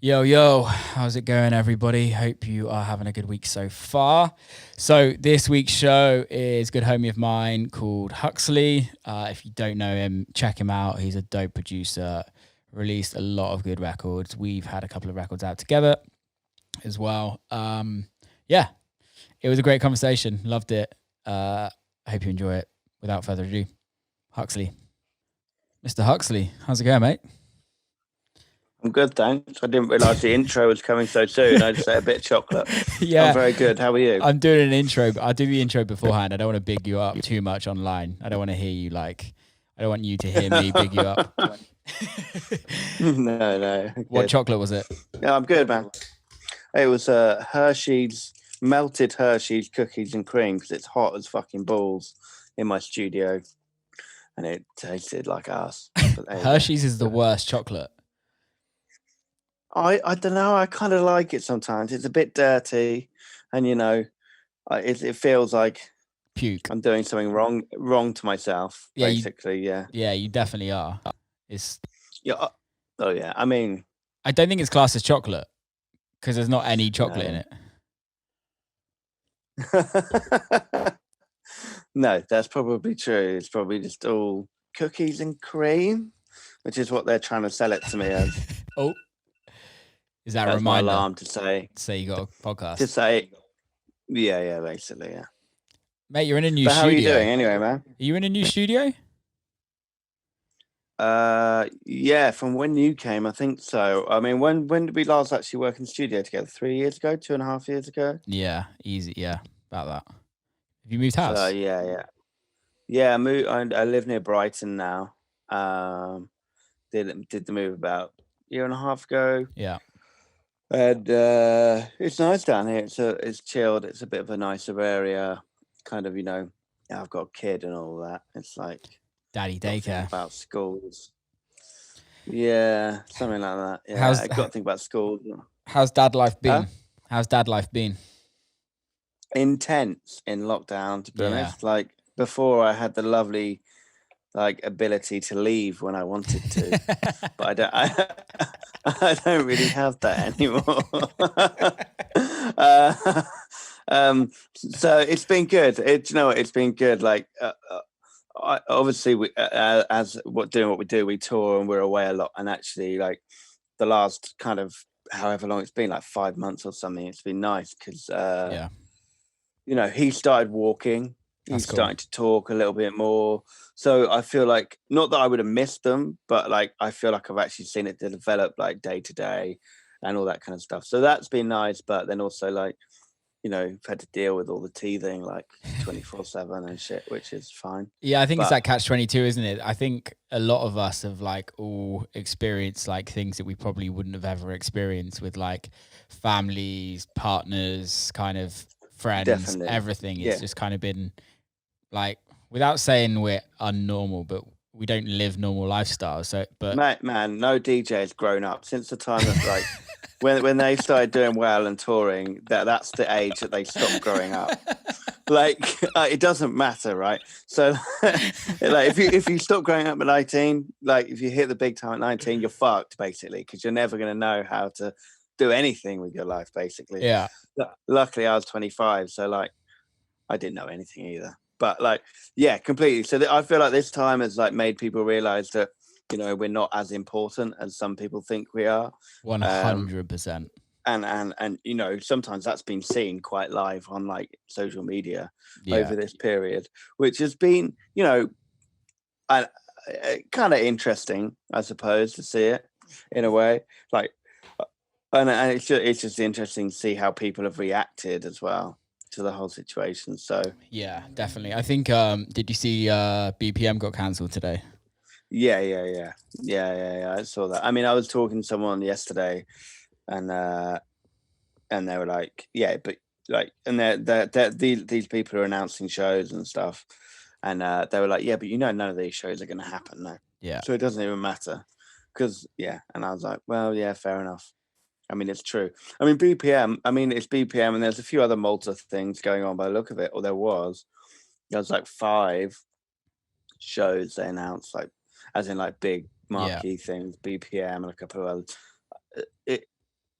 Yo, how's it going, everybody? Hope you are having a good week so far. So, this week's show is a good homie of mine called Huxley. If you don't know him, check him out. He's a dope producer, released a lot of good records. We've had a couple of records out together as well. Yeah, it was a great conversation. Loved it. I hope you enjoy it. Without further ado, Huxley. Mr. Huxley, how's it going, mate? I'm good, thanks. I didn't realise the intro was coming so soon. I just ate a bit of chocolate. Yeah, I'm very good. How are you? I'm doing an intro, but I'll do the intro beforehand. I don't want to big you up too much online. I don't want to hear you I don't want you to hear me big you up. No. What Good. chocolate was it? Yeah, I'm good, man. It was Hershey's, melted Hershey's cookies and cream because it's hot as fucking balls in my studio. And it tasted like ass. Hershey's is the worst chocolate. I don't know. I kind of like it sometimes. It's a bit dirty. And, it feels like Puke. I'm doing something wrong to myself, Yeah, basically. Yeah, you definitely are. Yeah. Oh, yeah. I mean, I don't think it's classed as chocolate because there's not any chocolate in it. No, that's probably true. It's probably just all cookies and cream, which is what they're trying to sell it to me as. Oh, is that a That's my reminder? alarm to say you got a podcast. To say, yeah, basically, yeah. Mate, you're in a new But studio. How are you doing anyway, man? Are you in a new studio? Yeah, from when you came, I think so. I mean, when did we last actually work in the studio together? 3 years ago, 2.5 years ago? Yeah, easy. Yeah, about that. Have you moved house? So, yeah. I live near Brighton now. Did the move about a year and a half ago. Yeah. And it's nice down here. It's chilled. It's a bit of a nicer area. Kind of, I've got a kid and all that. It's like daddy daycare. About schools. Yeah, something like that. Yeah, I got to think about schools. How's dad life been? How's dad life been? Intense in lockdown, to be honest. Like before, I had the lovely ability to leave when I wanted to, but I don't really have that anymore. So it's been good. It's been good. Like obviously we doing what we do, we tour and we're away a lot, and actually like the last kind of however long it's been, like 5 months or something, it's been nice because he started walking. He's starting to talk a little bit more. So I feel like, not that I would have missed them, but like I feel like I've actually seen it develop like day to day and all that kind of stuff. So that's been nice. But then also like, had to deal with all the teething like 24/7 and shit, which is fine. Yeah, I think it's that catch-22, isn't it? I think a lot of us have like all experienced like things that we probably wouldn't have ever experienced with like families, partners, kind of friends. Definitely. Everything. It's just kind of been like, without saying we're unnormal, but we don't live normal lifestyles. So, but man, no DJ has grown up since the time of like when they started doing well and touring. That's the age that they stopped growing up. Like it doesn't matter, right? So, like if you stop growing up at 19, like if you hit the big time at 19, you're fucked basically, because you're never going to know how to do anything with your life, basically. Yeah. Luckily, I was 25, so like I didn't know anything either. But like, yeah, completely. So I feel like this time has like made people realize that, we're not as important as some people think we are. 100%. And sometimes that's been seen quite live on like social media over this period, which has been, kind of interesting, I suppose, to see it in a way. Like, and it's just interesting to see how people have reacted as well to the whole situation. So yeah, definitely. I think did you see BPM got cancelled today? Yeah. I saw that. I mean, I was talking to someone yesterday, and they were like, yeah, but like, and these people are announcing shows and stuff, and they were like, yeah, but none of these shows are going to happen now. Yeah. So it doesn't even matter, because and I was like, well, yeah, fair enough. I mean, it's true. I mean, BPM. I mean, it's BPM, and there's a few other Malta things going on by the look of it. Or there was like 5 shows they announced, like as in like big marquee things, BPM and a couple of others.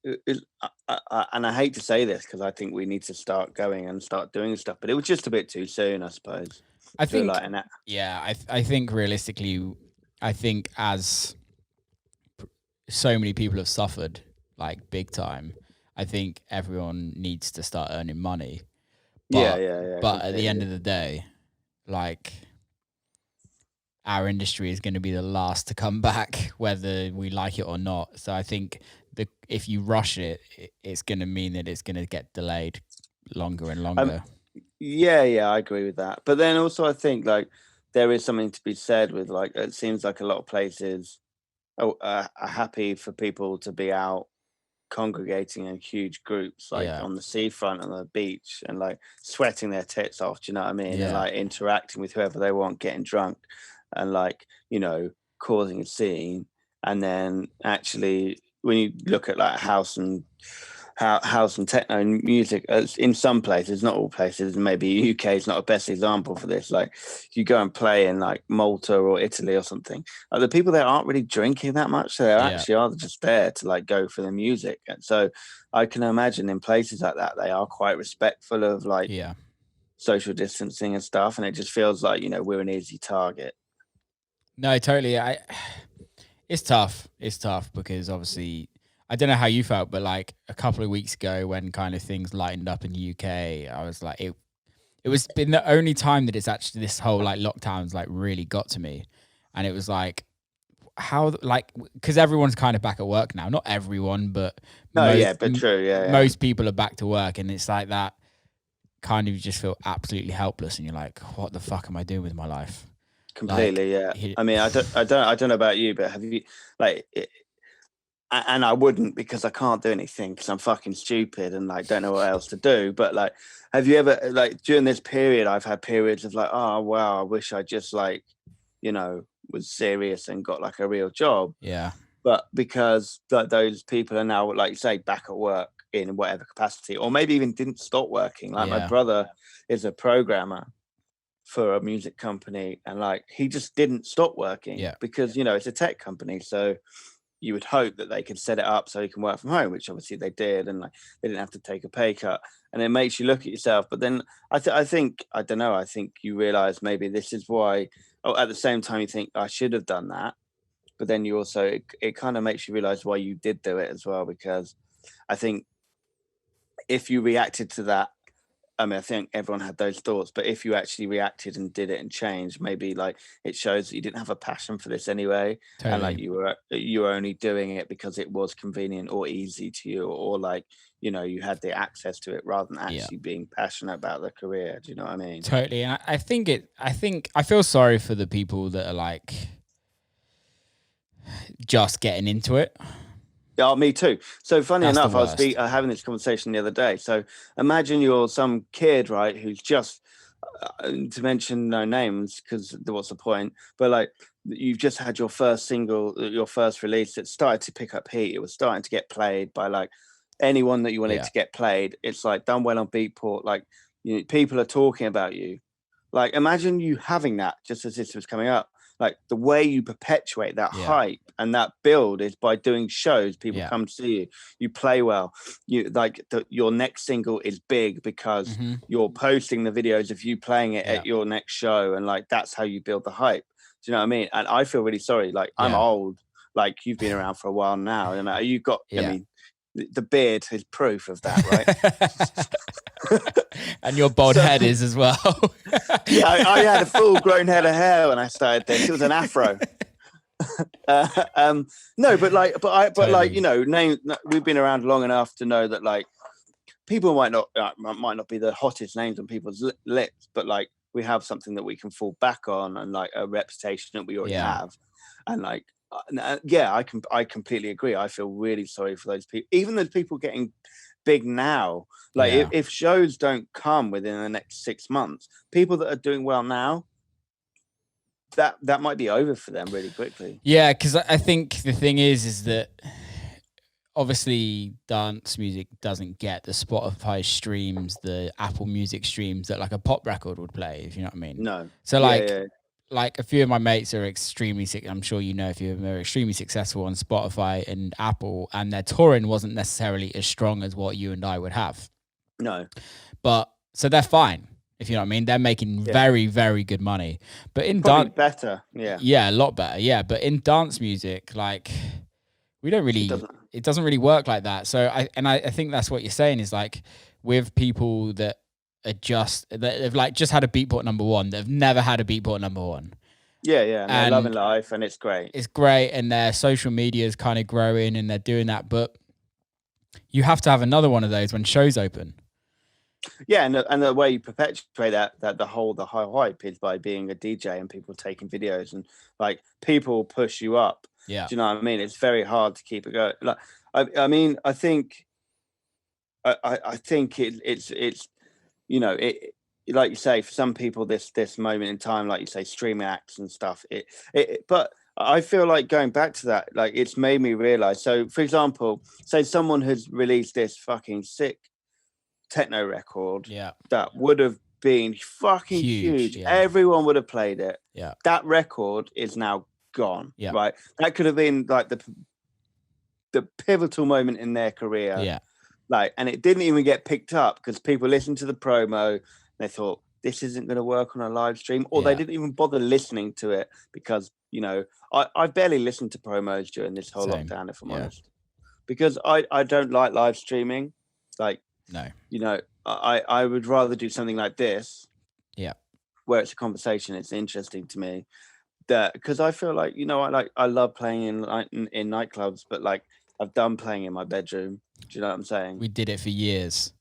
and I hate to say this because I think we need to start going and start doing stuff, but it was just a bit too soon, I suppose. I Feel think, like an I think realistically, I think as so many people have suffered like big time, I think everyone needs to start earning money. But at the end completely. of the day, like our industry is going to be the last to come back, whether we like it or not. So I think if you rush it, it's going to mean that it's going to get delayed longer and longer. Yeah, I agree with that. But then also, I think like there is something to be said with like it seems like a lot of places are happy for people to be out congregating in huge groups, like Yeah. on the seafront, on the beach, and like sweating their tits off. Do you know what I mean? And Yeah. like interacting with whoever they want, getting drunk, and like causing a scene. And then actually, when you look at like house and techno and music, in some places, not all places, maybe UK is not the best example for this. Like you go and play in like Malta or Italy or something, like the people there aren't really drinking that much, so they actually are just there to like go for the music. And so I can imagine in places like that they are quite respectful of like social distancing and stuff, and it just feels like we're an easy target. No, totally. It's tough. It's tough because obviously I don't know how you felt, but like a couple of weeks ago when kind of things lightened up in the UK, I was like, it was been the only time that it's actually this whole like lockdowns like really got to me. And it was like, how, like, because everyone's kind of back at work now. Not everyone, but true. Most people are back to work. And it's like that kind of, you just feel absolutely helpless. And you're like, what the fuck am I doing with my life? Completely, I mean, I don't know about you, but have you like and I wouldn't because I can't do anything because I'm fucking stupid and like don't know what else to do. But like, have you ever like during this period, I've had periods of like, oh wow, I wish I just like, was serious and got like a real job. Yeah. But because those people are now, like you say, back at work in whatever capacity, or maybe even didn't stop working. Like my brother is a programmer for a music company, and like he just didn't stop working because it's a tech company, so you would hope that they could set it up so you can work from home, which obviously they did, and like they didn't have to take a pay cut. And it makes you look at yourself. But then I think I don't know. I think you realize maybe this is why. Oh, at the same time you think I should have done that, but then you also it kind of makes you realize why you did do it as well. Because I think if you reacted to that, I mean, I think everyone had those thoughts, but if you actually reacted and did it and changed, maybe like it shows that you didn't have a passion for this anyway, and like you were only doing it because it was convenient or easy to you, or like you had the access to it rather than actually being passionate about the career. Do you know what I mean? Totally. And I think I feel sorry for the people that are like just getting into it. Yeah, me too. So funny enough, I was having this conversation the other day. So imagine you're some kid, right, who's just, to mention no names, because what's the point? But like, you've just had your first single, your first release. It started to pick up heat. It was starting to get played by like anyone that you wanted to get played. It's like done well on Beatport. Like, people are talking about you. Like, imagine you having that just as this was coming up. Like the way you perpetuate that hype and that build is by doing shows. People come to see you. You play well. You like your next single is big because you're posting the videos of you playing it at your next show, and like that's how you build the hype. Do you know what I mean? And I feel really sorry. Like I'm old. Like you've been around for a while now, and you've got. I mean, the beard is proof of that, right? And your bald head is as well. I had a full-grown head of hair when I started this. It was an afro. No, but we've been around long enough to know that like people might not be the hottest names on people's lips, but like we have something that we can fall back on, and like a reputation that we already have, and like. I completely agree. I feel really sorry for those people, even those people getting big now. Like if shows don't come within the next 6 months, people that are doing well now, that might be over for them really quickly. Yeah, because I think the thing is that obviously dance music doesn't get the Spotify streams, the Apple Music streams that like a pop record would play, if you know what I mean. No. So like like a few of my mates are extremely sick. I'm sure you know a few of them are extremely successful on Spotify and Apple, and their touring wasn't necessarily as strong as what you and I would have. No. But so they're fine, if you know what I mean. They're making very, very good money. But in probably better, yeah, a lot better, yeah. But in dance music, like we don't really, it doesn't really work like that. So I think that's what you're saying is like with people that they've like just had a Beatport #1, they've never had a Beatport #1. Yeah, and they're loving life, and it's great. It's great, and their social media is kind of growing, and they're doing that. But you have to have another one of those when shows open. Yeah, and the way you perpetuate that the high hype is by being a DJ and people taking videos, and like people push you up. Yeah, do you know what I mean? It's very hard to keep it going. Like, I mean, I think it's you know, it like you say, for some people this moment in time, like you say, streaming acts and stuff. But I feel like going back to that, like it's made me realize. So, for example, say someone has released this fucking sick techno record that would have been fucking huge. Everyone would have played it. Yeah, that record is now gone. Yeah, right. That could have been like the pivotal moment in their career. Yeah, like, and it didn't even get picked up because people listened to the promo. They thought this isn't going to work on a live stream, or they didn't even bother listening to it because, you know, I barely listened to promos during this whole lockdown, if I'm honest, because I don't like live streaming. Like, no, you know, I would rather do something like this. Yeah. Where it's a conversation. It's interesting to me that, because I feel like, you know, I love playing in nightclubs, but like I've done playing in my bedroom. Do you know what I'm saying? We did it for years.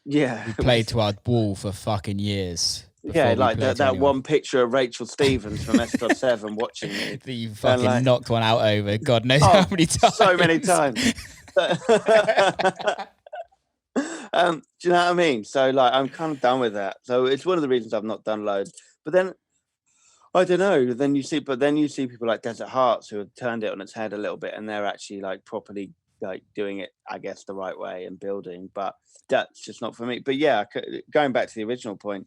Yeah. We played to our wall for fucking years. Yeah, like that one picture of Rachel Stevens from S.7 watching me. That you fucking knocked one out over. God knows how many times. So many times. Do you know what I mean? So like I'm kind of done with that. So it's one of the reasons I've not done loads. But then I don't know. Then you see people like Desert Hearts who have turned it on its head a little bit, and they're actually like properly like doing it, I guess, the right way and building. But that's just not for me. But yeah, going back to the original point,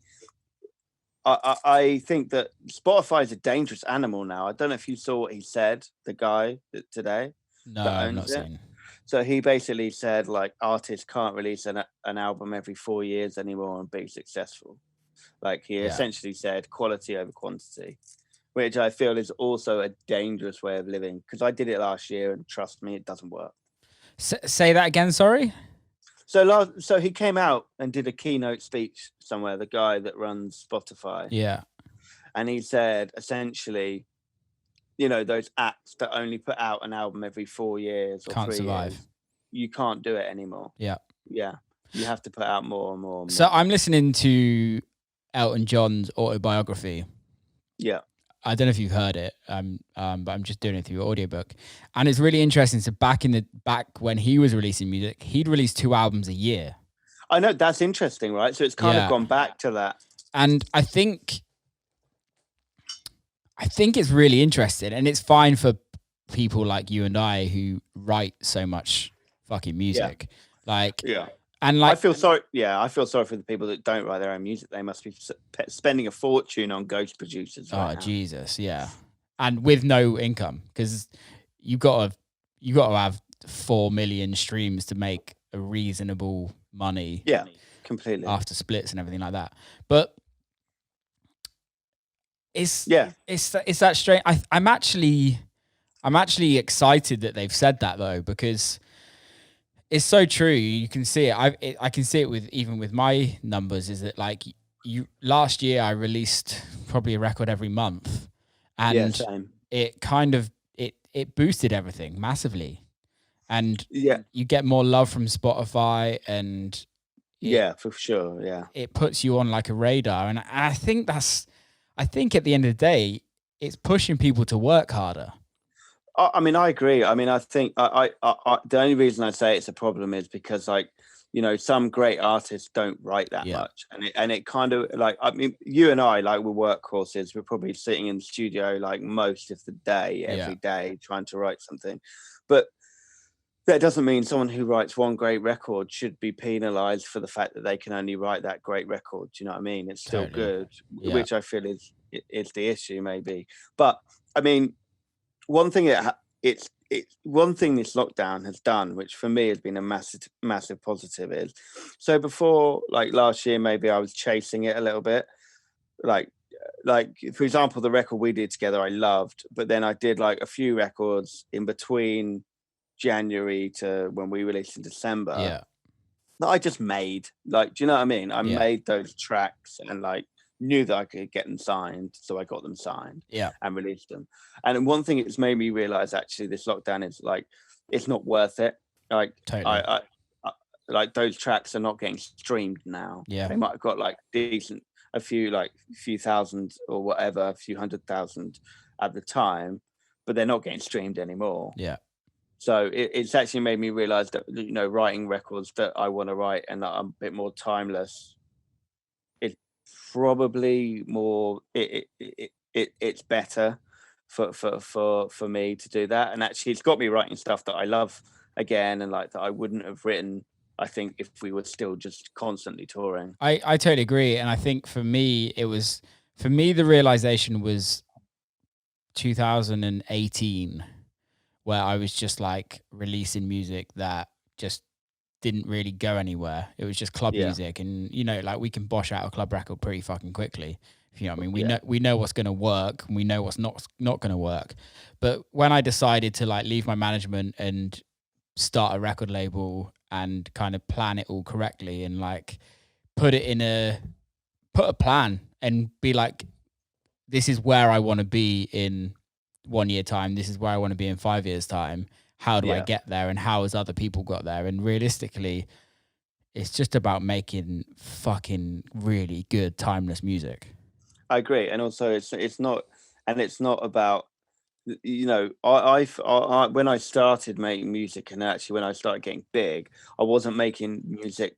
I think that Spotify is a dangerous animal now. I don't know if you saw what he said, the guy today. No, I've not seen. So he basically said like artists can't release an album every 4 years anymore and be successful. Like he essentially said quality over quantity, which I feel is also a dangerous way of living, because I did it last year and trust me, it doesn't work. Say that again, sorry? So he came out and did a keynote speech somewhere, the guy that runs Spotify. Yeah. And he said essentially, you know, those acts that only put out an album every 4 years or can't 3 survive. years, you can't do it anymore. Yeah. Yeah. You have to put out more and more. So I'm listening to Elton John's Autobiography. Yeah. I don't know if you've heard it, but I'm just doing it through your audiobook. And it's really interesting. So back when he was releasing music, he'd release 2 albums a year. I know, that's interesting, right? So it's kind of gone back to that. And I think it's really interesting, and it's fine for people like you and I who write so much fucking music. And like, I feel sorry for the people that don't write their own music. They must be spending a fortune on ghost producers. Right now. Jesus, yeah, and with no income, because you got to have 4 million streams to make a reasonable money. Yeah, completely. After splits and everything like that, but it's that strange. I'm actually excited that they've said that though, because it's so true. You can see it. I can see it with my numbers. Is that like last year I released probably a record every month, and it kind of it boosted everything massively, and you get more love from Spotify, and for sure, it puts you on like a radar, and I think at the end of the day, it's pushing people to work harder. I mean, I agree. I mean, I think I the only reason I say it's a problem is because, like, you know, some great artists don't write that much, and it kind of like, I mean, you and I, like, we're workhorses. We're probably sitting in the studio like most of the day, every day, trying to write something. But that doesn't mean someone who writes one great record should be penalized for the fact that they can only write that great record. Do you know what I mean? It's still Totally. good, Yeah. which I feel is the issue maybe. But I mean, one thing it's one thing this lockdown has done, which for me has been a massive positive, is so before, like last year, maybe I was chasing it a little bit, like for example, the record we did together I loved, but then I did like a few records in between January to when we released in December Yeah. that I just made. Like, do you know what I mean? I Yeah. made those tracks and like knew that I could get them signed, so I got them signed Yeah. and released them. And one thing it's made me realize actually this lockdown is like it's not worth it. Like Totally. I like those tracks are not getting streamed now. Yeah. They might have got like decent a few thousand or whatever, a few 100,000 at the time, but they're not getting streamed anymore. Yeah. So it's actually made me realize that, you know, writing records that I want to write and that I'm a bit more timeless is probably more it's better for me to do that. And actually it's got me writing stuff that I love again and like that I wouldn't have written, I think, if we were still just constantly touring. I totally agree. And I think for me, the realization was 2018, where I was just like releasing music that just didn't really go anywhere. It was just club music. And, you know, like we can bosh out a club record pretty fucking quickly. If you know what I mean? We know what's going to work and we know what's not going to work. But when I decided to like leave my management and start a record label and kind of plan it all correctly and like put a plan and be like, this is where I want to be in 1 year time. This is where I want to be in 5 years time. How do I get there? And how has other people got there? And realistically, it's just about making fucking really good timeless music. I agree. And also it's not about, you know, I when I started making music and actually when I started getting big, I wasn't making music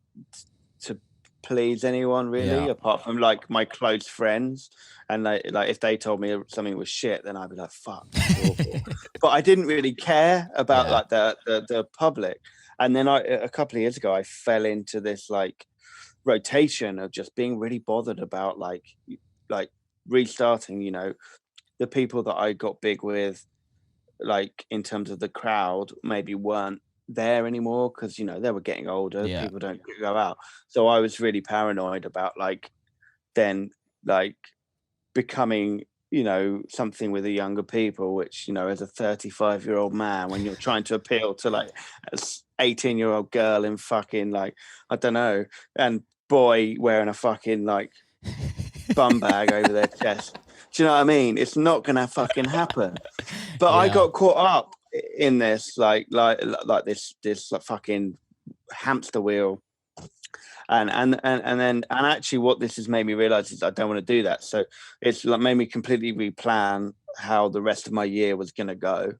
to please anyone really, apart from like my close friends. And like if they told me something was shit, then I'd be like, fuck, that's awful. But I didn't really care about like the public. And then a couple of years ago, I fell into this like rotation of just being really bothered about like restarting, you know, the people that I got big with, like in terms of the crowd, maybe weren't there anymore because, you know, they were getting older. People don't go out. So I was really paranoid about like then like becoming, you know, something with the younger people, which, you know, as a 35-year-old man, when you're trying to appeal to like an 18-year-old girl in fucking like, I don't know, and boy wearing a fucking like bum bag over their chest. Do you know what I mean? It's not gonna fucking happen. But I got caught up in this like this like fucking hamster wheel. And then actually what this has made me realize is I don't want to do that. So it's like made me completely replan how the rest of my year was gonna go.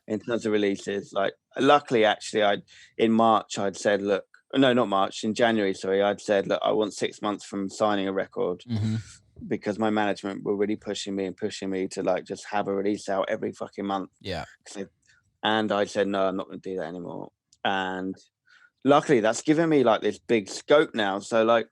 In terms of releases. Like luckily actually in March I'd said, look, no, not March, in January, sorry, I'd said, look, I want 6 months from signing a record. Because my management were really pushing me to like just have a release out every fucking month. And I said, no, I'm not going to do that anymore. And luckily that's given me like this big scope now. So like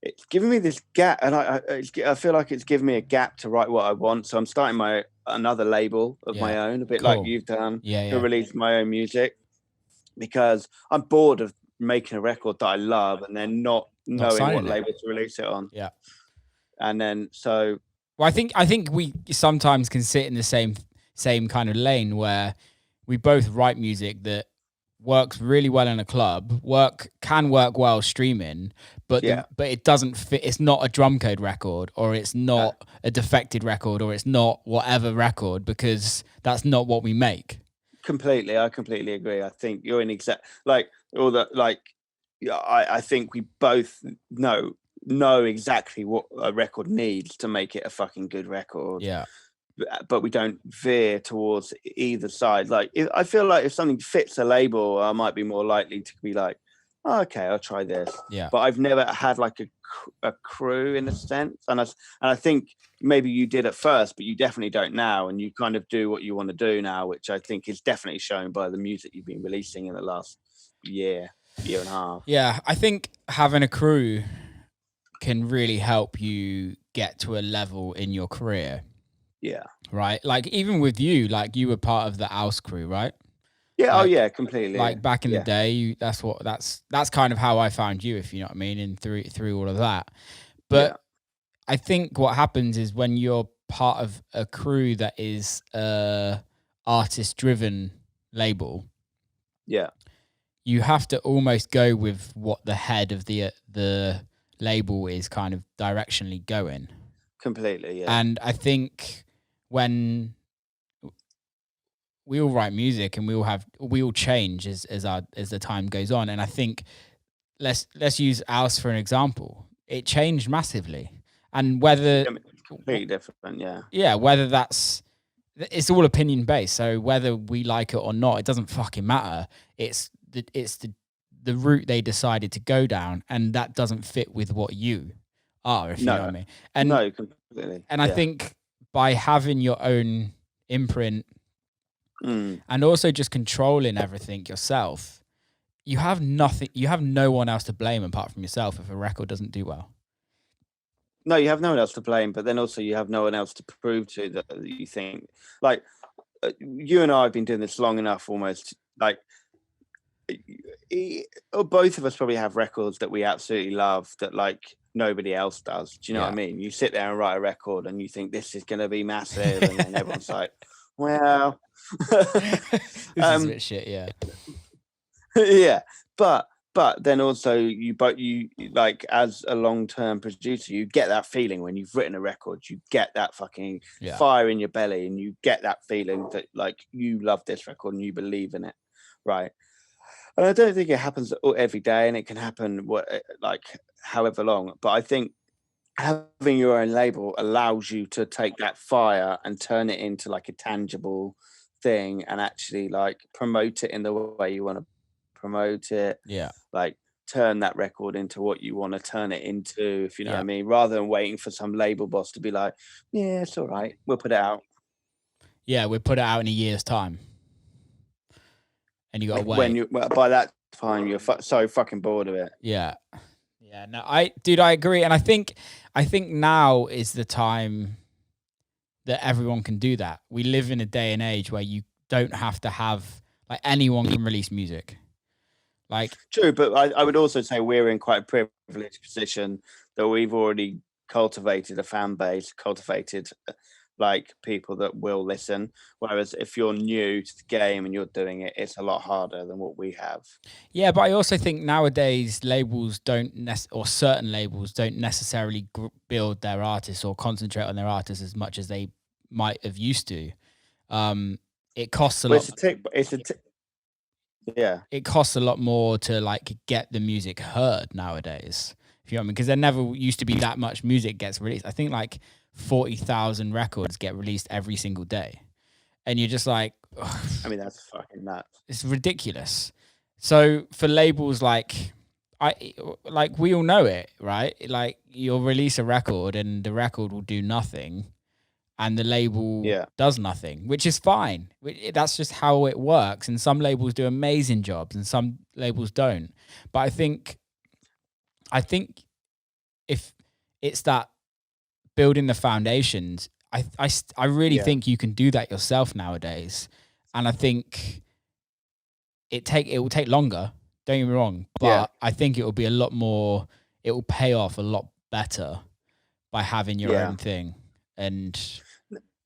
it's given me this gap, and I feel like it's given me a gap to write what I want. So I'm starting another label of my own, a bit like you've done, to release my own music, because I'm bored of making a record that I love and then not knowing what label to release it on. And then so, well, I think we sometimes can sit in the same kind of lane where we both write music that works really well in a club, can work well streaming, but but it doesn't fit. It's not a drum code record, or it's not a defected record, or it's not whatever record, because that's not what we make. I completely agree. I think you're in exact like all that. Like, I think we both know exactly what a record needs to make it a fucking good record. But we don't veer towards either side. Like I feel like if something fits a label, I might be more likely to be like, oh, okay, I'll try this. Yeah. But I've never had like a crew in a sense, and I think maybe you did at first, but you definitely don't now, and you kind of do what you want to do now, which I think is definitely shown by the music you've been releasing in the last year and a half. Yeah, I think having a crew can really help you get to a level in your career. Yeah. Right? Like even with you, like you were part of the Ouse crew, right? Yeah. Like, oh yeah, completely. Like back in the day, that's kind of how I found you, if you know what I mean, and through all of that. But I think what happens is when you're part of a crew that is artist driven label, you have to almost go with what the head of the label is kind of directionally going. Completely, yeah. And I think when we all write music and we all change as the time goes on. And I think let's use Ouse for an example. It changed massively. And whether completely different, yeah. Yeah, whether it's all opinion based. So whether we like it or not, it doesn't fucking matter. It's the route they decided to go down, and that doesn't fit with what you are, if you know what I mean. And no, completely. And I think by having your own imprint and also just controlling everything yourself, you have no one else to blame apart from yourself if a record doesn't do well. No, you have no one else to blame, but then also you have no one else to prove to that you think. Like, you and I have been doing this long enough almost, like, both of us probably have records that we absolutely love that, like, nobody else does. Do you know what I mean? You sit there and write a record and you think this is going to be massive, and then everyone's like, well... this is a bit shit, yeah. Yeah, but then also you like, as a long-term producer, you get that feeling when you've written a record, you get that fucking fire in your belly, and you get that feeling that, like, you love this record and you believe in it, right? And I don't think it happens every day, and it can happen like however long, but I think having your own label allows you to take that fire and turn it into like a tangible thing, and actually like promote it in the way you want to promote it. Like turn that record into what you want to turn it into, if you know what I mean, rather than waiting for some label boss to be like, yeah, it's all right, we'll put it out. Yeah, we'll put it out in a year's time, and you gotta wait. By that time you're so fucking bored of it. Yeah, no, I agree, and I think now is the time that everyone can do that. We live in a day and age where you don't have to have, like, anyone can release music. Like, true, but I would also say we're in quite a privileged position that we've already cultivated a fan base, like people that will listen. Whereas if you're new to the game and you're doing it, it's a lot harder than what we have. Yeah, but I also think nowadays labels or certain labels don't necessarily build their artists or concentrate on their artists as much as they might have used to. It costs a lot. It costs a lot more to like get the music heard nowadays. If you know what I mean, because there never used to be that much music gets released. I think like 40,000 records get released every single day, and you're just like, ugh, I mean, that's fucking nuts. It's ridiculous. So for labels like we all know it, right? Like you'll release a record and the record will do nothing, and the label does nothing, which is fine. That's just how it works. And some labels do amazing jobs and some labels don't. But I think if it's that building the foundations, I really think you can do that yourself nowadays. And I think it will take longer, don't get me wrong, but I think it will be it will pay off a lot better by having your own thing. And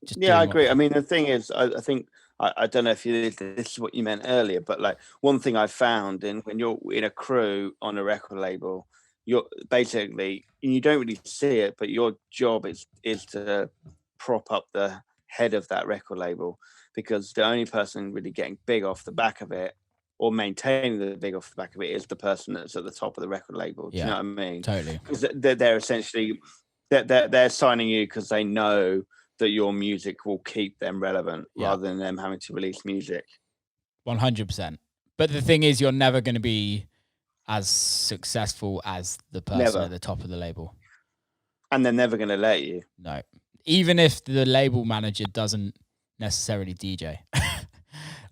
just I agree. I mean, the thing is, I think, I don't know if this is what you meant earlier, but like one thing I found when you're in a crew on a record label, you're basically, and you don't really see it, but your job is to prop up the head of that record label, because the only person really getting big off the back of it or maintaining the big off the back of it is the person that's at the top of the record label. Do you know what I mean? Totally. Because they're essentially they're signing you because they know that your music will keep them relevant rather than them having to release music. 100%. But the thing is, you're never going to be as successful as the person Never. at the top of the label. And they're never going to let you. No. Even if the label manager doesn't necessarily DJ.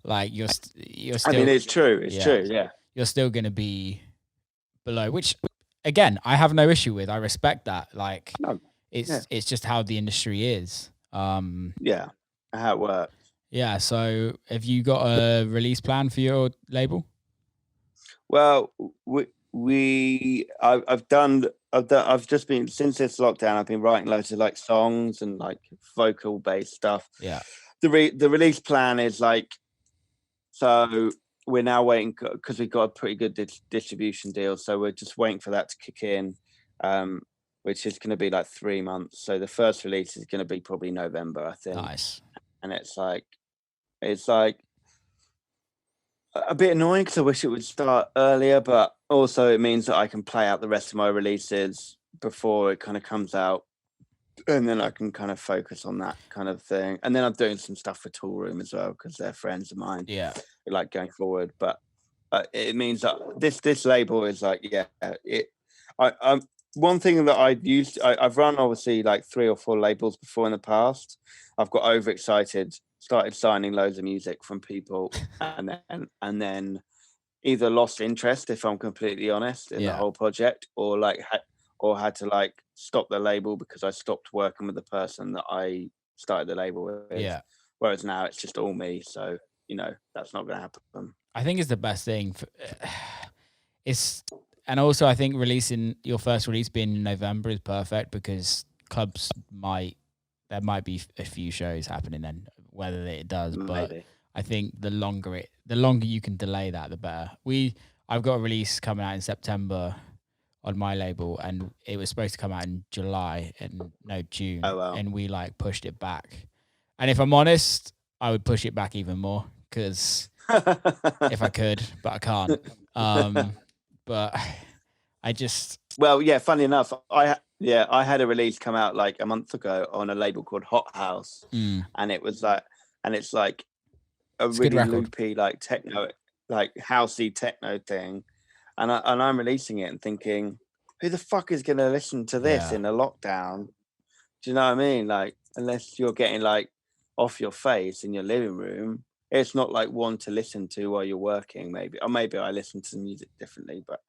Like you're still, I mean, it's true. It's true. Yeah. You're still going to be below, which again, I have no issue with. I respect that. Like it's just how the industry is. Yeah. How it works. Yeah. So have you got a release plan for your label? Well, I've just been, since this lockdown, I've been writing loads of like songs and like vocal based stuff. Yeah. The release plan is like, so we're now waiting because we've got a pretty good distribution deal. So we're just waiting for that to kick in, which is going to be like 3 months. So the first release is going to be probably November, I think. Nice. And it's like a bit annoying because I wish it would start earlier, but also it means that I can play out the rest of my releases before it kind of comes out, and then I can kind of focus on that kind of thing. And then I'm doing some stuff for Tool Room as well because they're friends of mine. Yeah, like going forward, but it means that this label is like, I'm one thing that I've run obviously like 3 or 4 labels before in the past. I've got overexcited, started signing loads of music from people, and then either lost interest, if I'm completely honest, in the whole project, or had to like stop the label because I stopped working with the person that I started the label with. Yeah. Whereas now it's just all me, so that's not going to happen. I think it's the best thing. And also I think releasing your first release being in November is perfect because clubs there might be a few shows happening then, whether it does. Maybe. But I think the longer you can delay that, the better. I've got a release coming out in September on my label, and it was supposed to come out in July and no June. Oh, wow. And we like pushed it back. And if I'm honest, I would push it back even more because if I could, but I can't. But I just... Well, yeah, funny enough, I had a release come out like a month ago on a label called Hot House. And it's like a really loopy, like techno, like housey techno thing. And I'm releasing it and thinking, who the fuck is going to listen to this in a lockdown? Do you know what I mean? Like, unless you're getting like off your face in your living room, it's not like one to listen to while you're working, maybe. Or maybe I listen to the music differently, but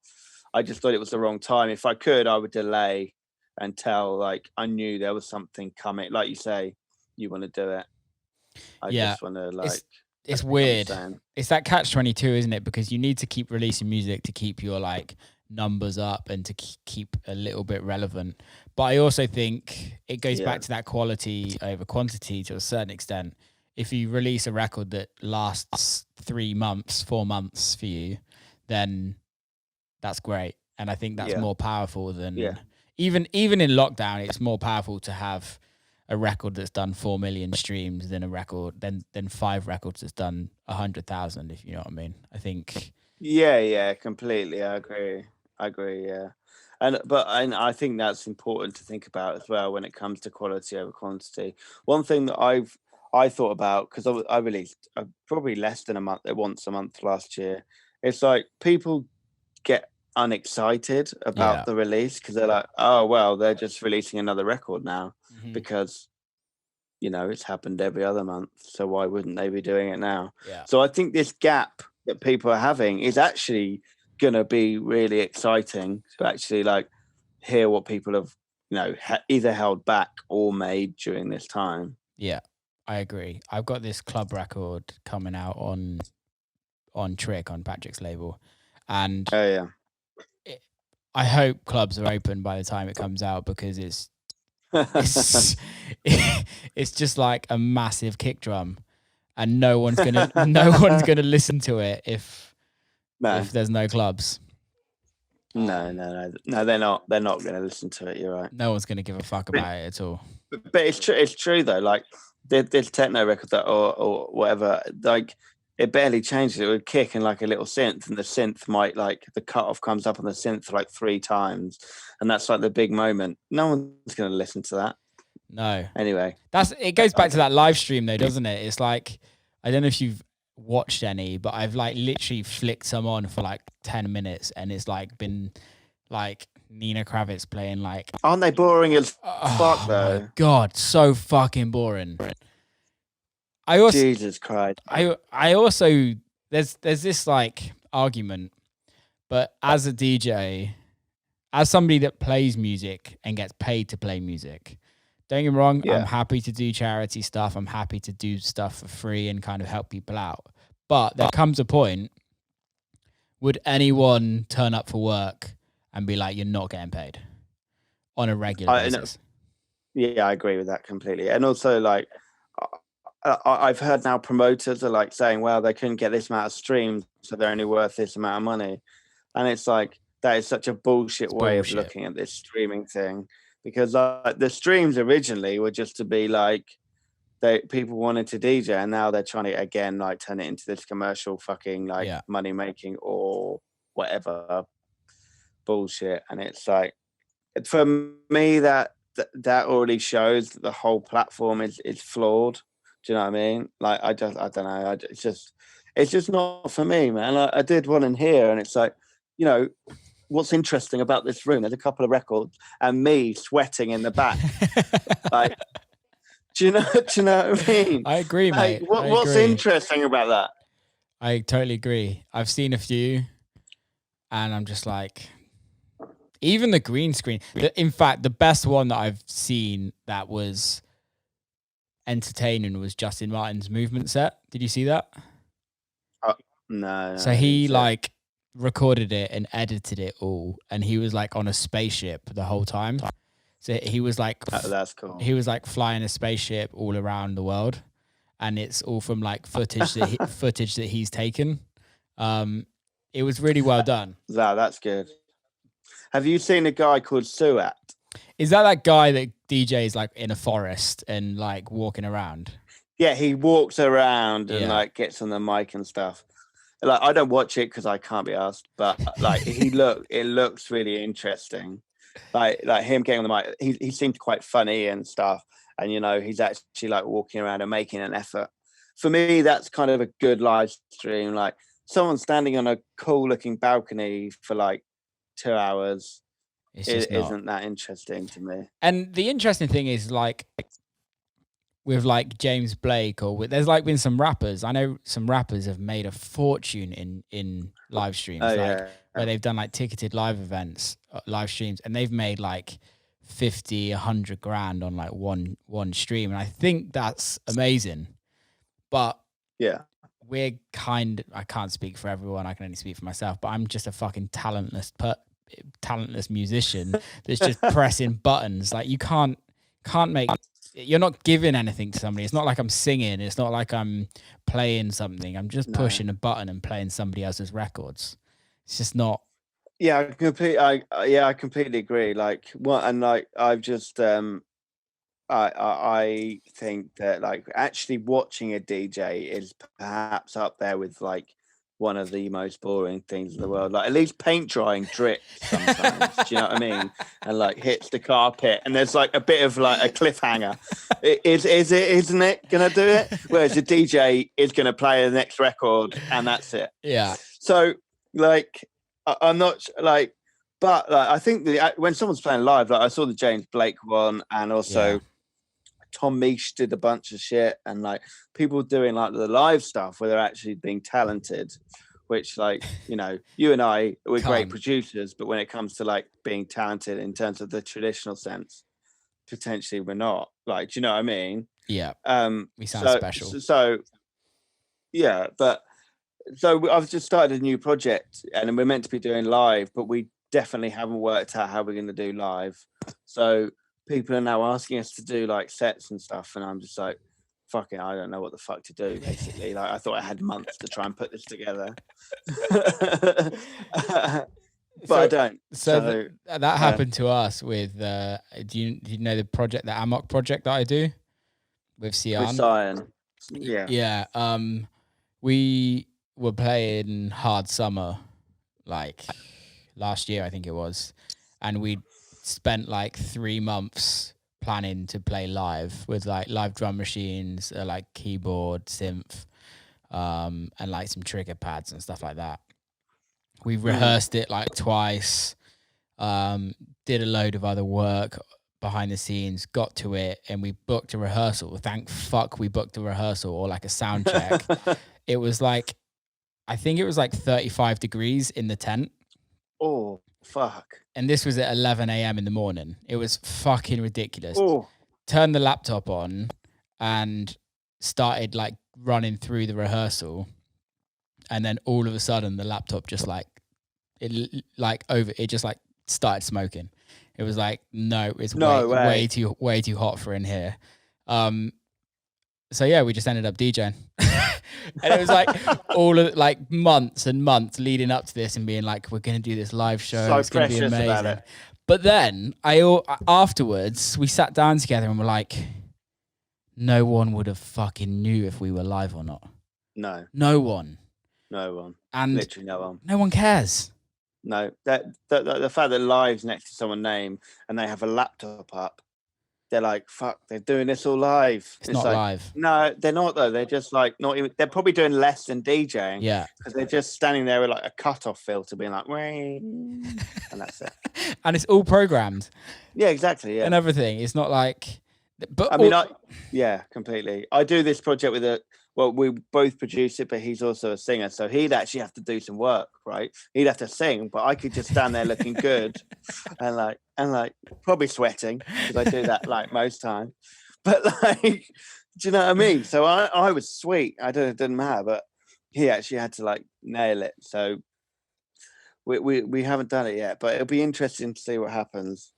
I just thought it was the wrong time. If I could, I would delay until like I knew there was something coming. Like you say, you want to do it. I just want to like... It's weird. It's that catch-22, isn't it? Because you need to keep releasing music to keep your like numbers up and to keep a little bit relevant. But I also think it goes back to that quality over quantity to a certain extent. If you release a record that lasts 3 months, 4 months for you, then that's great. And I think that's more powerful than even in lockdown. It's more powerful to have a record that's done 4 million streams than a record than 5 records that's done 100,000. If you know what I mean. I think. Yeah, completely. I agree. Yeah, and I think that's important to think about as well when it comes to quality over quantity. One thing that I thought about, because I released probably less than once a month last year. It's like people get unexcited about the release because they're like, oh well, they're just releasing another record now because it's happened every other month, so why wouldn't they be doing it now? So I think this gap that people are having is actually gonna be really exciting to actually like hear what people have either held back or made during this time. I agree. I've got this club record coming out on Trick on Patrick's label, and I hope clubs are open by the time it comes out because it's just like a massive kick drum, and no one's gonna listen to it if there's no clubs. No, they're not gonna listen to it. You're right. No one's gonna give a fuck about it at all. But it's true though. Like this techno record or whatever, like it barely changes. It would kick in like a little synth, and the synth might like the cutoff comes up on the synth like 3 times, and that's like the big moment. No one's going to listen to that. No. Anyway, it goes back to that live stream though, doesn't it? It's like, I don't know if you've watched any, but I've like literally flicked some on for like 10 minutes, and it's like been like Nina Kravitz playing like, Aren't they boring as fuck oh though? my God, so fucking boring. I also, Jesus Christ. I also, there's this like argument, but as a DJ, as somebody that plays music and gets paid to play music, don't get me wrong, Yeah. I'm happy to do charity stuff. I'm happy to do stuff for free and kind of help people out. But there comes a point, would anyone turn up for work and be like, you're not getting paid on a regular basis? Yeah, I agree with that completely. And also, like, I've heard now promoters are like saying, well, they couldn't get this amount of streams, so they're only worth this amount of money. And it's like, that is such a bullshit way of looking at this streaming thing, because the streams originally were just to be like, people wanted to DJ, and now they're trying to again like turn it into this commercial fucking like money making or whatever bullshit. And it's like, for me, that already shows that the whole platform is flawed. Do you know what I mean? Like, I don't know. It's just not for me, man. I did one in here, and it's like, you know, what's interesting about this room? There's a couple of records and me sweating in the back. Like, do you know what I mean? I agree, like, mate. What's interesting about that? I totally agree. I've seen a few, and I'm just like, even the green screen. In fact, the best one that I've seen that was entertaining was Justin Martin's movement set. Did you see that? No. So he like recorded it and edited it all, and he was like on a spaceship the whole time. So he was like, that's cool. He was like flying a spaceship all around the world, and it's all from like footage that he's taken. It was really well done. That's good. Have you seen a guy called Suat? Is that guy that DJs like in a forest and like walking around? Yeah, he walks around and like gets on the mic and stuff. Like, I don't watch it because I can't be asked, but like it looks really interesting. Like him getting on the mic, he seemed quite funny and stuff, and you know, he's actually like walking around and making an effort. For me, that's kind of a good live stream. Like, someone standing on a cool looking balcony for like 2 hours, it isn't that interesting to me. And the interesting thing is, like, with like James Blake, there's like been some rappers. I know some rappers have made a fortune in live streams, where they've done like ticketed live events, live streams, and they've made like 50, 100 grand on like one stream. And I think that's amazing. But yeah, I can't speak for everyone. I can only speak for myself, but I'm just a fucking talentless musician that's just pressing buttons. Like, you can't make, you're not giving anything to somebody. It's not like I'm singing. It's not like I'm playing something. I'm just pushing a button and playing somebody else's records. It's just not. Yeah, I completely agree. Like, what, and like, I've just, I think that like actually watching a DJ is perhaps up there with like one of the most boring things in the world. Like, at least paint drying drips sometimes. Do you know what I mean? And like hits the carpet, and there's like a bit of like a cliffhanger. Isn't it gonna do it? Whereas the DJ is gonna play the next record, and that's it. Yeah. So like, I'm not like, but like, I think when someone's playing live, like I saw the James Blake one, and also Tom Misch did a bunch of shit, and like people doing like the live stuff where they're actually being talented, which, like, you know, you and I, we're great producers, but when it comes to like being talented in terms of the traditional sense, potentially we're not. Like, do you know what I mean? Yeah. We sound special. So yeah, but so I've just started a new project, and we're meant to be doing live, but we definitely haven't worked out how we're going to do live. So people are now asking us to do like sets and stuff, and I'm just like, fucking, I don't know what the fuck to do, basically. Like, I thought I had months to try and put this together. But I don't. So that happened to us with do you know the project, the Amok project that I do with Cyan? Yeah. We were playing Hard Summer like last year, I think it was, and we spent like 3 months planning to play live with like live drum machines, like keyboard, synth, and like some trigger pads and stuff like that. We rehearsed it like twice, did a load of other work behind the scenes, got to it, and we booked a rehearsal. Thank fuck we booked a rehearsal or like a sound check. It was like, I think it was like 35 degrees in the tent. Oh, fuck. And this was at 11 a.m. in the morning. It was fucking ridiculous. Oh. Turned the laptop on and started like running through the rehearsal. And then all of a sudden the laptop just like, it just like started smoking. It was like, no, it's way too hot for in here. So yeah, we just ended up DJing. And it was like all of like months and months leading up to this and being like, we're going to do this live show. So it's going to be amazing. about it. But then afterwards we sat down together and we're like, no one would have fucking knew if we were live or not. No one. And literally no one. No one cares. No, the fact that live's next to someone's name and they have a laptop up, they're like, fuck, they're doing this all live. It's not like, live. No, they're not though. They're just like not even. They're probably doing less than DJing. Yeah, because they're just standing there with like a cutoff filter, being like, and that's it. And it's all programmed. Yeah, exactly. Yeah, and everything. It's not like. But I mean, yeah, completely. I do this project with we both produce it, but he's also a singer, so he'd actually have to do some work, right? He'd have to sing, but I could just stand there looking good and like probably sweating because I do that like most time. But like, do you know what I mean? So I was sweet. It didn't matter, but he actually had to like nail it. So we haven't done it yet, but it'll be interesting to see what happens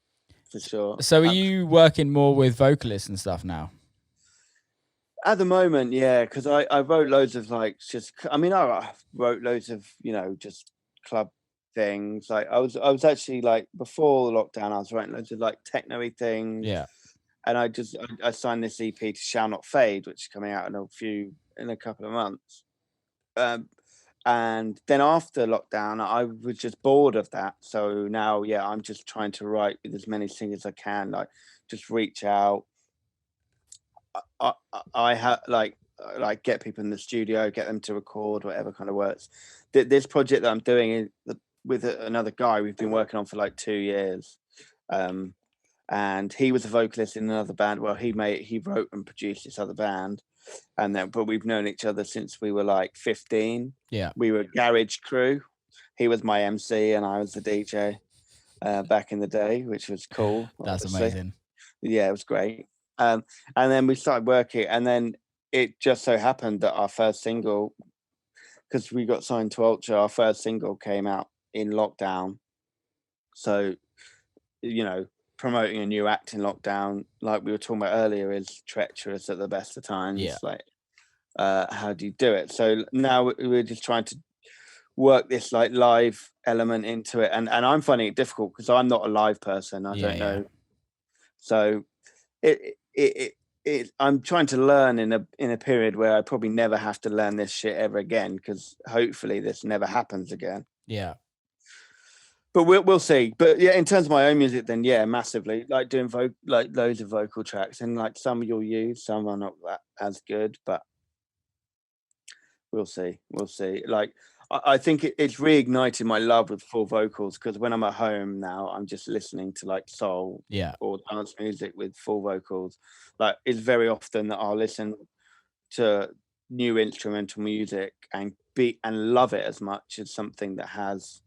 for sure. So are you working more with vocalists and stuff now? At the moment, yeah, because I wrote loads of like I wrote loads of just club things. Like I was actually like before the lockdown, I was writing loads of like techno-y things. Yeah, and I signed this EP to Shall Not Fade, which is coming out in a couple of months. And then after lockdown, I was just bored of that. So now, yeah, I'm just trying to write with as many singers as I can. Like just reach out. I have like get people in the studio, get them to record, whatever kind of works. This project that I'm doing with another guy we've been working on for like 2 years, and he was a vocalist in another band. Well, he wrote and produced this other band, but we've known each other since we were like 15. Yeah, we were a garage crew. He was my MC and I was the DJ back in the day, which was cool. That's obviously. Amazing. Yeah, it was great. And then we started working, and then it just so happened that our first single, because we got signed to Ultra, our first single came out in lockdown. So, promoting a new act in lockdown, like we were talking about earlier, is treacherous at the best of times. Yeah. Like, how do you do it? So now we're just trying to work this like live element into it, and I'm finding it difficult because I'm not a live person. I don't know. So I'm trying to learn in a period where I probably never have to learn this shit ever again, because hopefully this never happens again. Yeah. But we'll see. But yeah, in terms of my own music, then yeah, massively like doing like loads of vocal tracks, and like some you'll use, some are not that as good, but we'll see. Like I think it's reignited my love with full vocals, because when I'm at home now, I'm just listening to like soul or dance music with full vocals. Like it's very often that I'll listen to new instrumental music and love it as much as something that has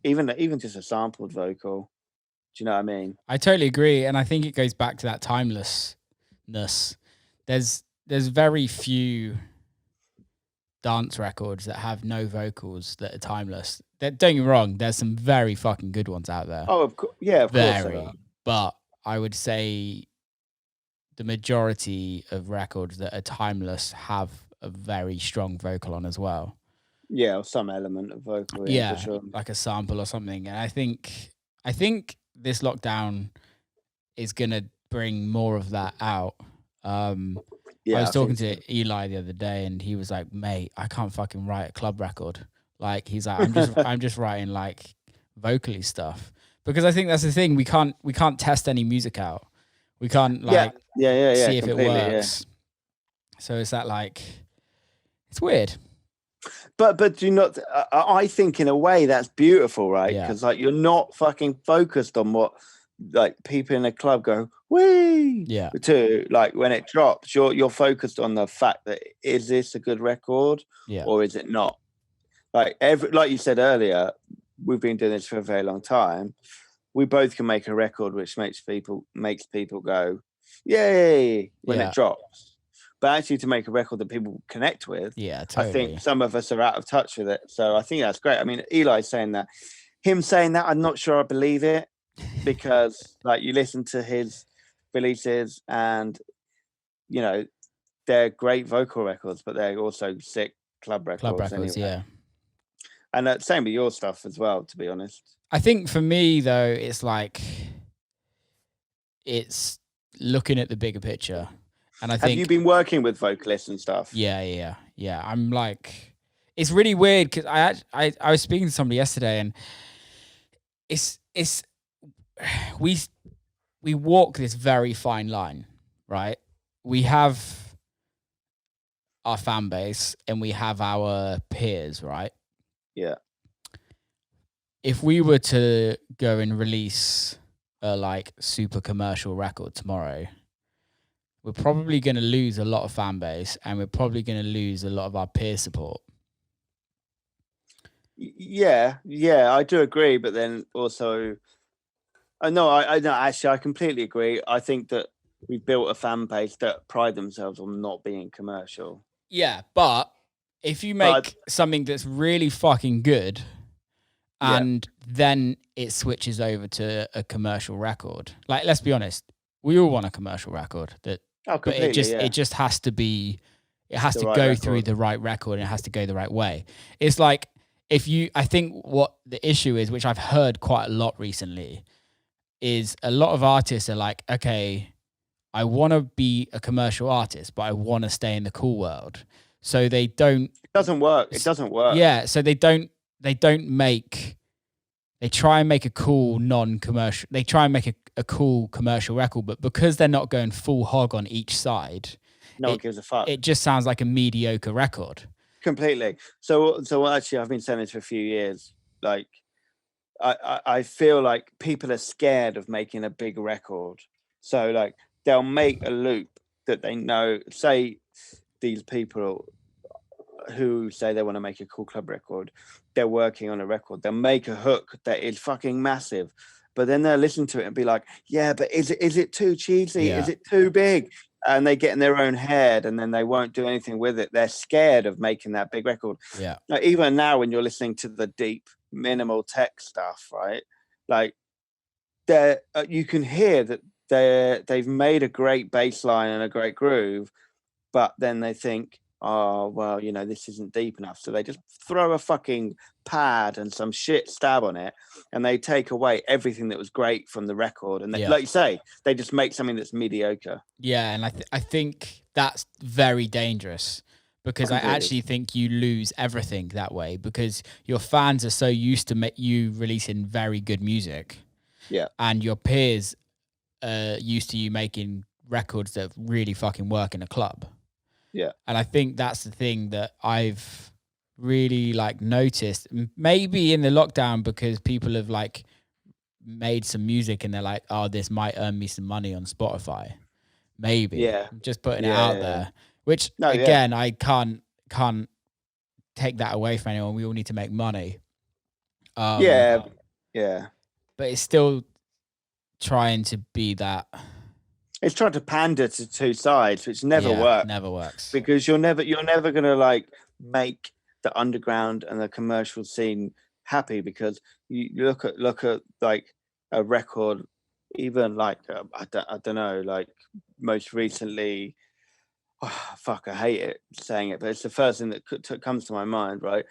even just a sampled vocal. Do you know what I mean? I totally agree, and I think it goes back to that timelessness. There's very few dance records that have no vocals that are timeless. Don't get me wrong, there's some very fucking good ones out there. Oh, of course, yeah, of course. But I would say the majority of records that are timeless have a very strong vocal on as well. Yeah, or some element of vocal. Yeah, for sure. Like a sample or something. And I think this lockdown is gonna bring more of that out. I was talking to Eli the other day, and he was like, "Mate, I can't fucking write a club record." Like he's like, I'm just writing like vocally stuff, because I think that's the thing. We can't test any music out. We can't like see if it works. Yeah. So it's that like, it's weird. But do you not? I think in a way that's beautiful, right? Yeah. Because like you're not fucking focused on what like people in a club go wee Yeah. to like when it drops. You're focused on the fact that is this a good record Yeah. or is it not? Like like you said earlier, we've been doing this for a very long time. We both can make a record which makes people go yay when Yeah. it drops. But actually, to make a record that people connect with, Yeah, I totally. think some of us are out of touch with it. So I think that's great. I mean, Eli's saying that. Him saying that, I'm not sure I believe it because, like, you listen to his releases and, you know, they're great vocal records, but they're also sick club records records, anyway. yeah. And same with your stuff as well, to be honest. I think for me though, it's like it's looking at the bigger picture. And I think Have you been working with vocalists and stuff? Yeah. I'm like, it's really weird because I was speaking to somebody yesterday, and it's we walk this very fine line, right? We have our fan base and we have our peers, right? Yeah. If we were to go and release a like super commercial record tomorrow, we're probably going to lose a lot of fan base and we're probably going to lose a lot of our peer support. Yeah, I do agree. But then also, I know, actually, I completely agree. I think that we've built a fan base that pride themselves on not being commercial. Yeah, but if you make something that's really fucking good and then it switches over to a commercial record, like, let's be honest, we all want a commercial record that, but it just has to be, it has to go through the right record and it has to go the right way. It's like, I think what the issue is, which I've heard quite a lot recently, is a lot of artists are like, okay, I want to be a commercial artist, but I want to stay in the cool world. So they don't. It doesn't work. It doesn't work. Yeah. So they try and make a cool non-commercial. They try and make a cool commercial record, but because they're not going full hog on each side, no one gives a fuck. It just sounds like a mediocre record. Completely. So actually, I've been saying this for a few years. Like, I feel like people are scared of making a big record. So like they'll make a loop that they know. Say these people who say they want to make a cool club record, they're working on a record. They'll make a hook that is fucking massive, but then they'll listen to it and be like, "Yeah, but is it too cheesy? Yeah. Is it too big?" And they get in their own head, and then they won't do anything with it. They're scared of making that big record. Yeah. Like even now, when you're listening to the deep minimal tech stuff, right? Like, you can hear that they've made a great bass line and a great groove, but then they think, oh, well, this isn't deep enough. So they just throw a fucking pad and some shit stab on it, and they take away everything that was great from the record. And they, like you say, they just make something that's mediocre. Yeah, and I think that's very dangerous because I actually think you lose everything that way because your fans are so used to you releasing very good music. Yeah. And your peers are used to you making records that really fucking work in a club. Yeah. And I think that's the thing that I've really like noticed, maybe in the lockdown, because people have like made some music and they're like, oh, this might earn me some money on Spotify. Maybe. Yeah. Just putting it out there, which again, I can't take that away from anyone. We all need to make money. Yeah. But it's still trying to be that. It's trying to pander to two sides, which never works. Never works. Because you're never gonna like make the underground and the commercial scene happy, because you look at like a record, even like I don't know, like most recently, I hate it saying it, but it's the first thing that comes to my mind, right?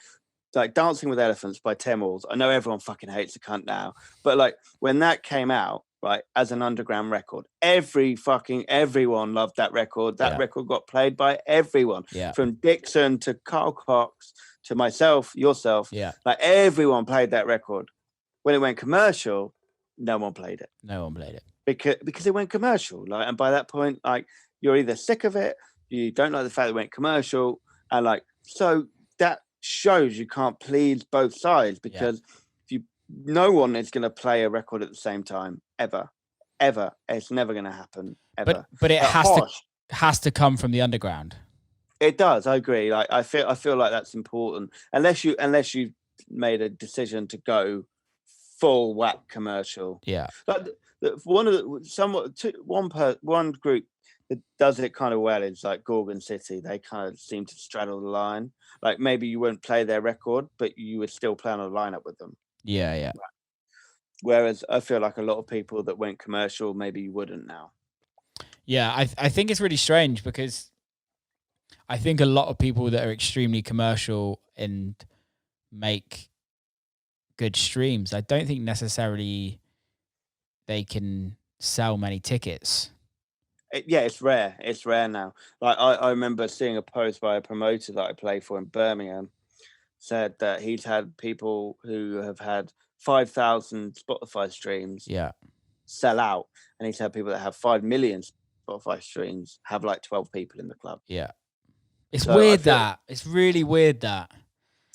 Like Dancing with Elephants by Temmels. I know everyone fucking hates the cunt now, but like when that came out, right, as an underground record, everyone loved that record. That record got played by everyone, from Dixon to Carl Cox to myself, yourself. Yeah, like everyone played that record. When it went commercial, no one played it. No one played it because it went commercial. Like, and by that point, like you're either sick of it, you don't like the fact it went commercial, and like so that shows you can't please both sides, because no one is going to play a record at the same time ever. It's never going to happen ever. But it has to come from the underground. It does. I agree. Like I feel like that's important. Unless you made a decision to go full whack commercial. Yeah. Like one group that does it kind of well is like Gorgon City. They kind of seem to straddle the line. Like maybe you won't play their record, but you would still play on a lineup with them. Yeah. Whereas I feel like a lot of people that went commercial, maybe you wouldn't now. Yeah, I think it's really strange, because I think a lot of people that are extremely commercial and make good streams, I don't think necessarily they can sell many tickets. It's rare. It's rare now. Like I remember seeing a post by a promoter that I play for in Birmingham, said that he's had people who have had 5,000 Spotify streams sell out, and he's had people that have 5 million Spotify streams have like 12 people in the club. Yeah. It's weird that. It's really weird that.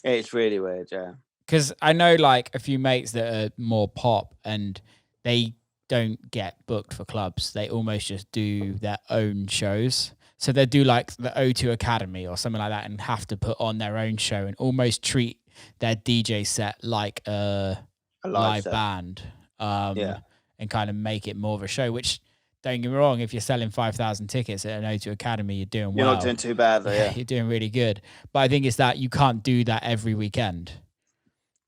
It's really weird, yeah. Because I know like a few mates that are more pop, and they don't get booked for clubs. They almost just do their own shows. So they do like the O2 Academy or something like that, and have to put on their own show and almost treat their DJ set like a live band, and kind of make it more of a show, which, don't get me wrong, if you're selling 5,000 tickets at an O2 Academy, you're doing well. You're not doing too bad, though, yeah. You're doing really good. But I think it's that you can't do that every weekend.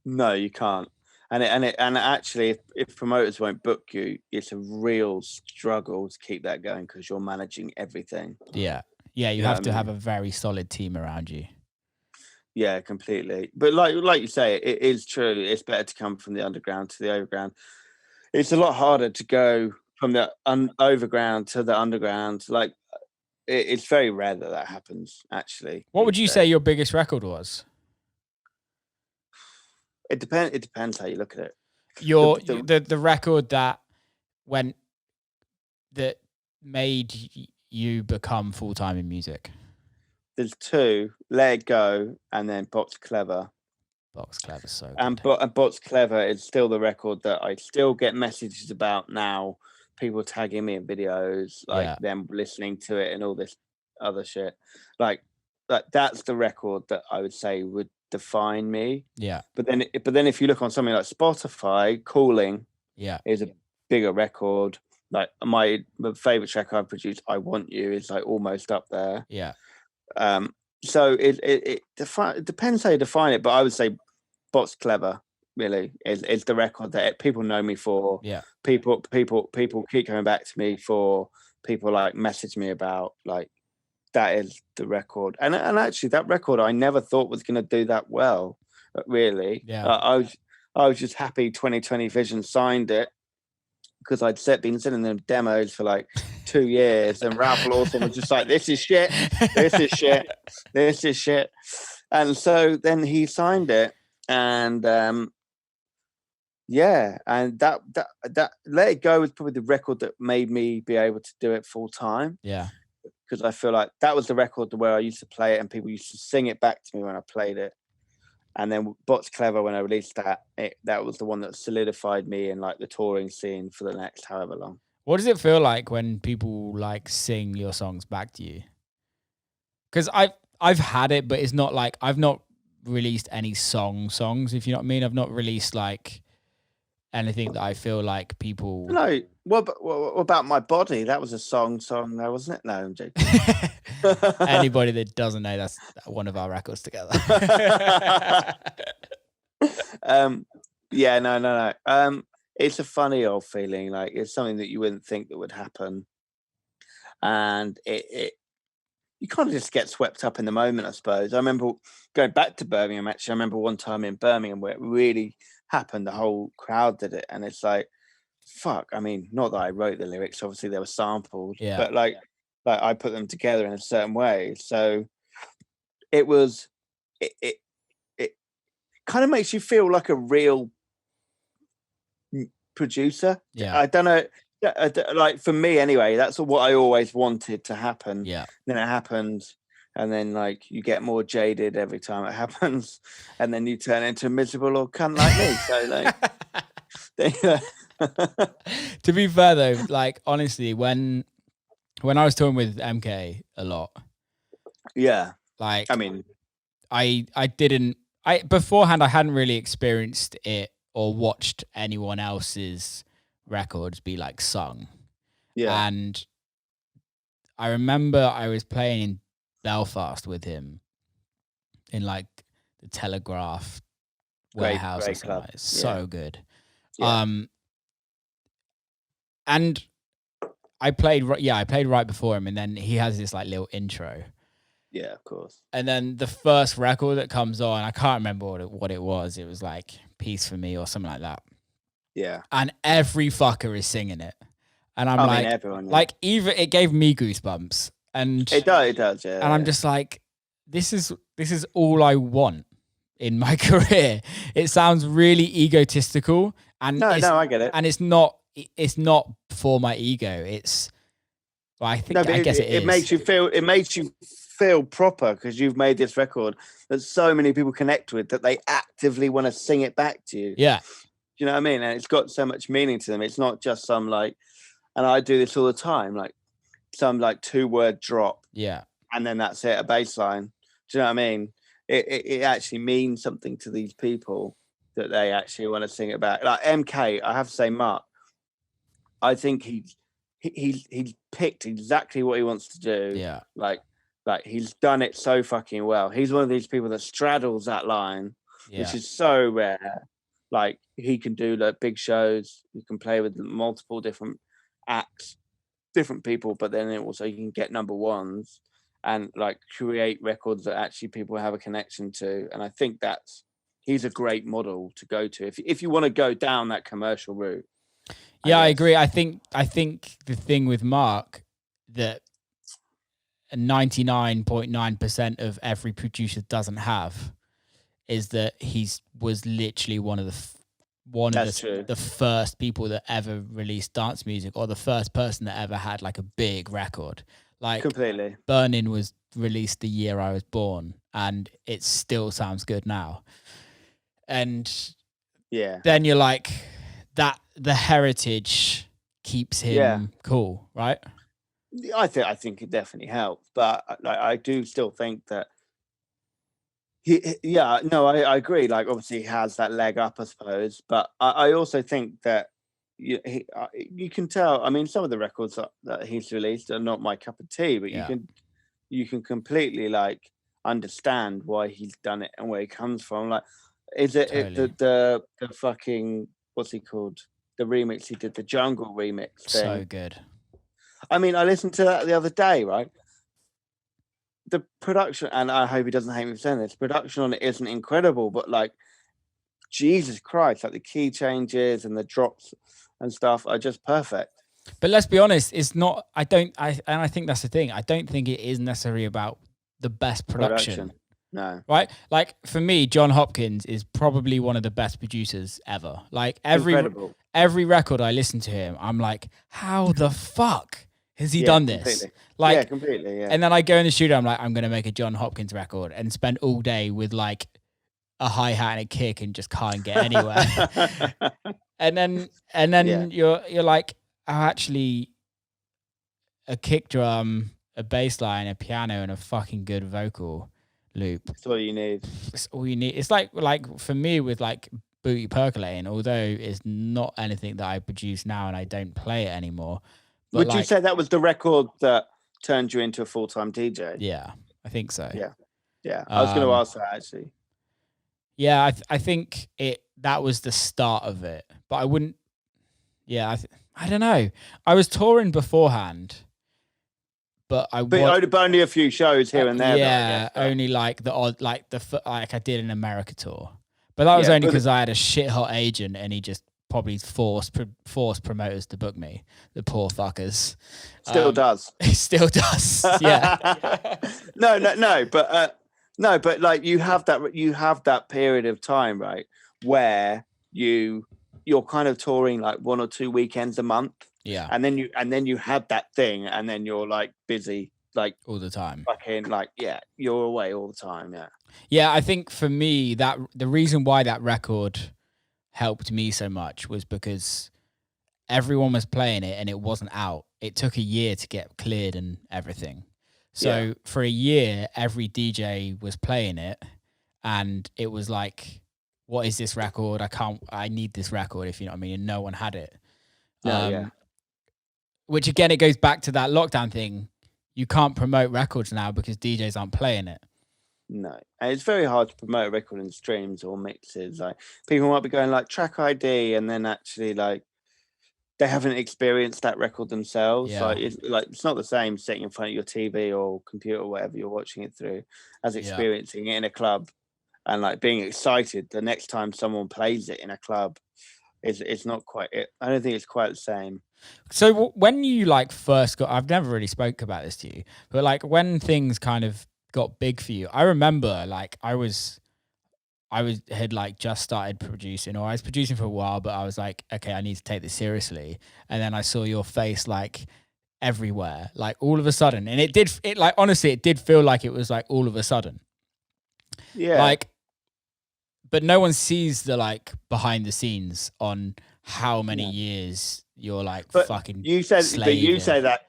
No, you can't. And actually, if promoters won't book you, it's a real struggle to keep that going, because you're managing everything. Yeah. You have to have a very solid team around you. Yeah, completely. But like you say, it is true. It's better to come from the underground to the overground. It's a lot harder to go from the overground to the underground. Like it's very rare that happens, actually. What would you say your biggest record was? It depends how you look at it. The record that made you become full-time in music. There's two: Let It Go and then Box Clever. Box Clever, so good. And Box Clever is still the record that I still get messages about now. People tagging me in videos, like them listening to it and all this other shit. Like that's the record that I would say would define me. Yeah. But then if you look on something like Spotify, Calling is a bigger record. Like my favorite track I produced, I Want You, is like almost up there. Yeah. So it depends how you define it, but I would say Box Clever really is the record that people know me for. Yeah. People keep coming back to me for. People like message me about, like, that is the record. And actually that record I never thought was going to do that well, really. Yeah. I was just happy 2020 Vision signed it, because I'd been sending them demos for like 2 years, and Ralph Lawson was just like, this is shit. And so then he signed it, and and that Let It Go was probably the record that made me be able to do it full time. Yeah. Because I feel like that was the record where I used to play it and people used to sing it back to me when I played it. And then Box Clever, when I released that, that was the one that solidified me in like the touring scene for the next however long. What does it feel like when people like sing your songs back to you? Because I've had it, but it's not like I've not released any songs, if you know what I mean. I've not released like anything that I feel like people. No, what about My Body? That was a song though, wasn't it? No, I'm joking. Anybody that doesn't know, that's one of our records together. No. It's a funny old feeling. Like, it's something that you wouldn't think that would happen, and you kind of just get swept up in the moment, I suppose. I remember going back to Birmingham. Actually, I remember one time in Birmingham where it really happened. The whole crowd did it, and it's like, fuck. I mean, not that I wrote the lyrics. Obviously, they were sampled, but like I put them together in a certain way. So it kind of makes you feel like a real producer. Yeah, I don't know. Like, for me anyway, that's what I always wanted to happen. Yeah. Then it happened. and then like you get more jaded every time it happens, and then you turn into a miserable or cunt like me. So like, To be fair though, like honestly, when I was touring with MK a lot, yeah, like I mean, I didn't beforehand I hadn't really experienced it or watched anyone else's records be like sung. yeah, And I remember I was playing in Belfast with him in like the Telegraph warehouse or great something. club. Like. It's so good. Yeah. And I played right before him, and then he has this like little intro. Yeah, of course. And then the first record that comes on, I can't remember what it was. It was like Peace for Me or something like that. Yeah. And every fucker is singing it. And I'm I mean, everyone, yeah. like even it gave me goosebumps. And it does, yeah. And I'm just like, this is all I want in my career. It sounds really egotistical, and no, I get it. And it's not for my ego. It's well, I think I guess it is. It makes you feel proper because you've made this record that so many people connect with that they actively want to sing it back to you. Yeah. You know what I mean? And it's got so much meaning to them. It's not just some like, and I do this all the time, like some like 2-word drop. Yeah. And then that's it, a bass line. Do you know what I mean? It actually means something to these people that they actually want to sing it back. Like MK, I have to say, Mark, I think he's picked exactly what he wants to do. Yeah. Like he's done it so fucking well. He's one of these people that straddles that line, which is so rare. Like he can do like big shows. You can play with multiple different acts, different people, but then also you can get number ones and like create records that actually people have a connection to. And I think he's a great model to go to if you want to go down that commercial route. Yeah, I agree. I think the thing with Mark that 99.9% of every producer doesn't have is that was literally one of the first people that ever released dance music, or the first person that ever had like a big record. Like completely. Burnin' was released the year I was born, and it still sounds good now. And yeah, then you're like, that the heritage keeps him cool, right? I think it definitely helps, but like I do still think that I agree. Like obviously he has that leg up, I suppose, but I also think that you can tell. I mean, some of the records that he's released are not my cup of tea, but you can completely like understand why he's done it and where he comes from. Like, is it the fucking what's he called? The remix he did, the Jungle remix thing. So good. I mean, I listened to that the other day, right? The production, and I hope he doesn't hate me for saying this, production on it isn't incredible, but like, Jesus Christ, like the key changes and the drops and stuff are just perfect. But let's be honest, it's not, I think that's the thing. I don't think it is necessarily about the best production. No. Right? Like for me, John Hopkins is probably one of the best producers ever. Like every record I listen to him, I'm like, how the fuck has he done this? Completely. Like, completely. Yeah. And then I go in the studio, I'm like, I'm going to make a John Hopkins record and spend all day with like a hi-hat and a kick and just can't get anywhere. and then you're like, oh, actually a kick drum, a bass line, a piano, and a fucking good vocal loop. That's all you need. It's all you need. It's like for me with like Booty Percolating, although it's not anything that I produce now and I don't play it anymore. But would you say that was the record that turned you into a full-time DJ? Yeah, I think so. Yeah. I was going to ask that actually. Yeah, I think that was the start of it, but I wouldn't. Yeah, I don't know. I was touring beforehand, but only a few shows here and there. Yeah, only like the odd, like I did an America tour, but that was only because I had a shit hot agent and he just probably forced promoters to book me. The poor fuckers. Still does. He still does. Yeah. No, but like you have that period of time, right, where you're kind of touring like 1 or 2 weekends a month. Yeah. And then you had that thing, and then you're like busy like all the time. fucking like, yeah, you're away all the time. Yeah, I think for me that the reason why that record helped me so much was because everyone was playing it and it wasn't out. It took a year to get cleared and everything. So for a year, every DJ was playing it, and it was like, what is this record? I need this record, if you know what I mean. And no one had it. Which again, it goes back to that lockdown thing. You can't promote records now because DJs aren't playing it. No, and it's very hard to promote a record in streams or mixes. Like people might be going like track ID, and then actually like they haven't experienced that record themselves. Yeah. It's not the same sitting in front of your TV or computer or whatever you're watching it through as experiencing it in a club and like being excited the next time someone plays it in a club. It's not quite it. I don't think it's quite the same. So when you like first got, I've never really spoke about this to you, but like when things kind of got big for you, I remember like I had like just started producing, or I was producing for a while, but I was like, okay, I need to take this seriously. And then I saw your face like everywhere, like all of a sudden. And it like, honestly, it did feel like it was like all of a sudden. Yeah. Like, but no one sees the like behind the scenes on how many years you're like fucking. You say that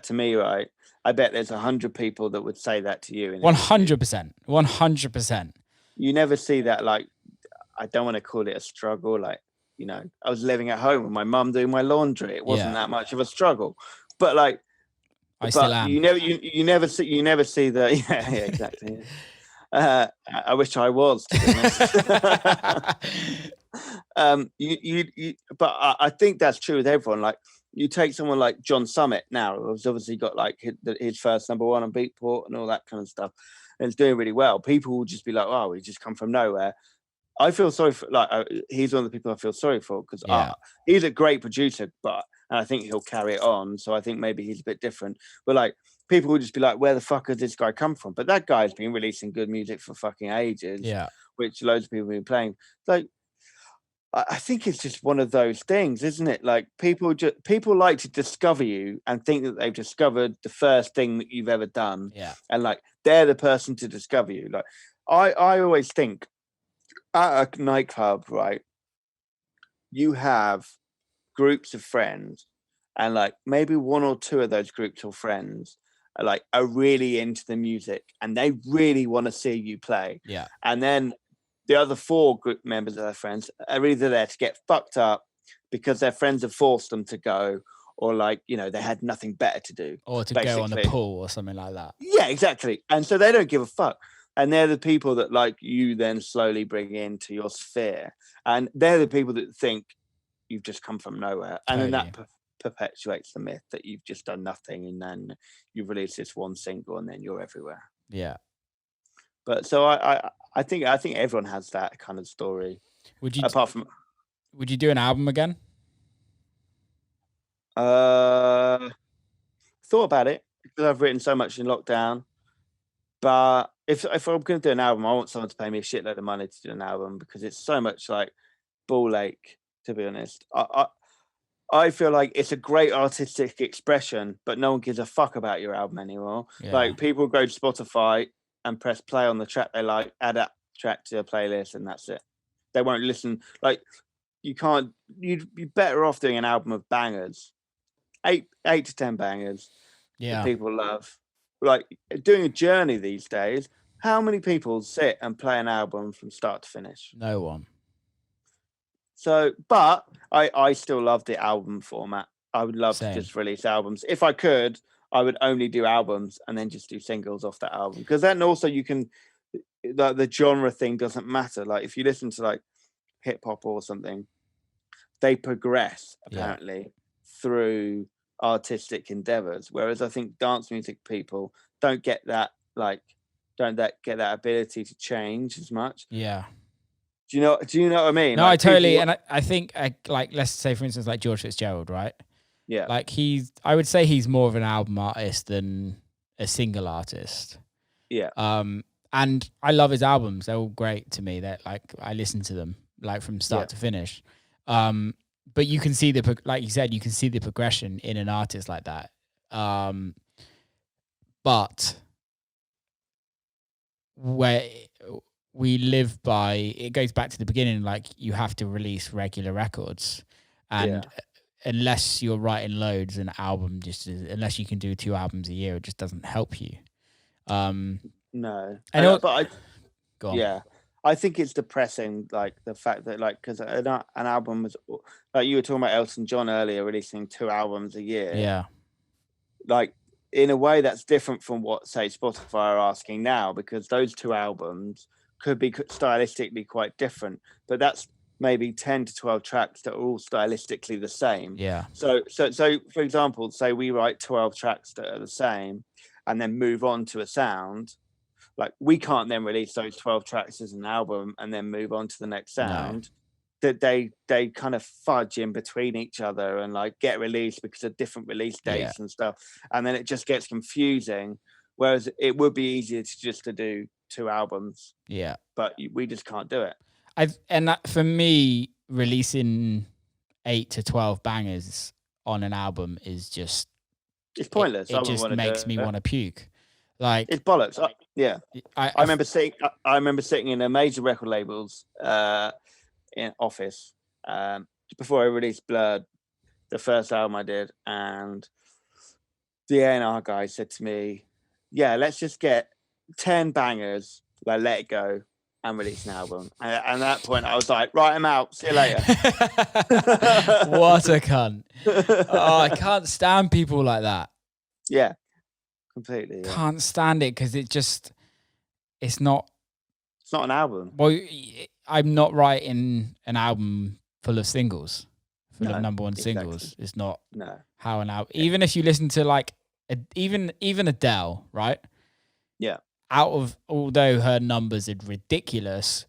to me, right? I bet there's 100 people that would say that to you. 100%. 100%. You never see that. Like, I don't want to call it a struggle. Like, you know, I was living at home with my mum doing my laundry. It wasn't that much of a struggle, but like, still am. You never see the yeah exactly. I wish I was, to be honest. But I think that's true with everyone. Like, you take someone like John Summit now, who's obviously got like his first #1 on Beatport and all that kind of stuff, and it's doing really well. People will just be like, "Oh, he just come from nowhere." I feel sorry for he's one of the people I feel sorry for because he's a great producer, and I think he'll carry it on. So I think maybe he's a bit different. But like, people will just be like, "Where the fuck has this guy come from?" But that guy's been releasing good music for fucking ages. Yeah, which loads of people have been playing. Like, I think it's just one of those things, isn't it? Like people like to discover you and think that they've discovered the first thing that you've ever done. Yeah, and like they're the person to discover you. Like I always think at a nightclub, right? You have groups of friends, and like maybe one or two of those groups of friends are really into the music and they really want to see you play. Yeah, and then the other 4 group members of their friends are either there to get fucked up because their friends have forced them to go, or like, you know, they had nothing better to do, or to go on the pool or something like that. Yeah, exactly. And so they don't give a fuck. And they're the people that like you then slowly bring into your sphere. And they're the people that think you've just come from nowhere. And then that perpetuates the myth that you've just done nothing and then you've released this one single and then you're everywhere. Yeah. But so I think everyone has that kind of story. Would you do an album again? Thought about it because I've written so much in lockdown. But if I'm going to do an album, I want someone to pay me a shitload of money to do an album because it's so much like ball ache, to be honest. I feel like it's a great artistic expression, but no one gives a fuck about your album anymore. Yeah. Like people go to Spotify and press play on the track they like, add that track to a playlist, and that's it. They won't listen. Like you'd be better off doing an album of bangers, 8 to 10 bangers that people love. Like doing a journey these days, how many people sit and play an album from start to finish? No one. So, but I still love the album format. I would love to just release albums. If I could, I would only do albums and then just do singles off that album. Because then also you can, the genre thing doesn't matter. Like if you listen to like hip hop or something, they progress apparently through artistic endeavors. Whereas I think dance music people don't get that ability to change as much. Yeah. Do you know what I mean? No, I totally, and I think like, let's say for instance, like George Fitzgerald, right? Yeah. Like I would say he's more of an album artist than a single artist. Yeah. And I love his albums. They're all great to me. That like I listen to them like from start to finish. But you can see like you said, you can see the progression in an artist like that. but where we live by, it goes back to the beginning, like you have to release regular records, and unless you're writing loads, an album unless you can do 2 albums a year, it just doesn't help you. No, Go on. yeah, I think it's depressing, like the fact that, like, because an album was, like you were talking about Elton John earlier, releasing 2 albums a year. Yeah. Like, in a way, that's different from what, say, Spotify are asking now, because those 2 albums could be stylistically quite different, but that's maybe 10 to 12 tracks that are all stylistically the same. Yeah. So for example, say we write 12 tracks that are the same and then move on to a sound. Like, we can't then release those 12 tracks as an album and then move on to the next sound. That they kind of fudge in between each other and like get released because of different release dates and stuff, and then it just gets confusing. Whereas it would be easier to do 2 albums. Yeah, but we just can't do it. And that, for me, releasing 8 to 12 bangers on an album is just, it's pointless. It just makes me want to puke. Like, it's bollocks. I remember sitting in a major record labels in office before I released Blurred, the first album I did, and the A&R guy said to me, yeah, let's just get 10 bangers, like Let It Go, and release an album. And at that point I was like, right, I'm out, see you later. What a cunt. Oh, I can't stand people like that. Yeah, completely. Can't stand it, because it's not an album. Well, I'm not writing an album full of singles, full of number one singles. It's not how an album. Even if you listen to like even Adele, right? Yeah. Although her numbers are ridiculous,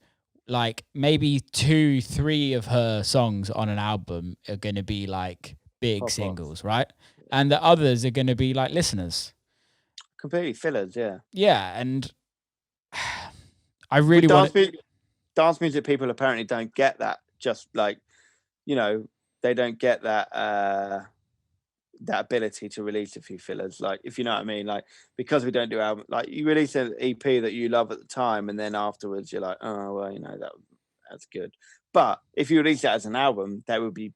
like maybe 2-3 of her songs on an album are going to be like big singles, right? And the others are going to be like listeners. Completely fillers, yeah. Yeah, and I really want dance music people apparently don't get that. Just like, they don't get that that ability to release a few fillers. Like, if you know what I mean, like, because we don't do album, like you release an EP that you love at the time, and then afterwards you're like, oh well, that's good. But if you release that as an album, that would be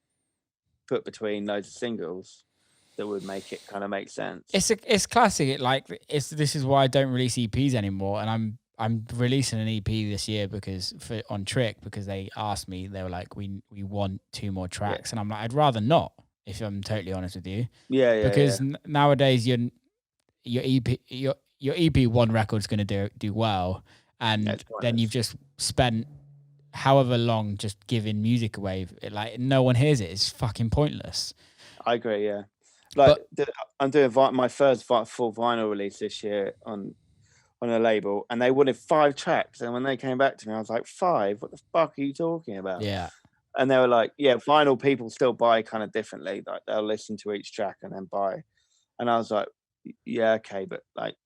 put between loads of singles. That would make it kind of make sense. It's classic. This is why I don't release EPs anymore, and I'm releasing an EP this year on Trick, because they asked me. They were like, we want 2 more tracks, and I'm like, I'd rather not, if I'm totally honest with you. Yeah. Because nowadays your EP 1 record's going to do well, and then you've just spent however long just giving music away. Like, no one hears it. It's fucking pointless. I agree. Yeah. Like, I'm doing my first full vinyl release this year on a label, and they wanted 5 tracks, and when they came back to me, I was like, 5? What the fuck are you talking about? Yeah. And they were like, yeah, vinyl people still buy kind of differently. Like, they'll listen to each track and then buy. And I was like, yeah, okay, but like,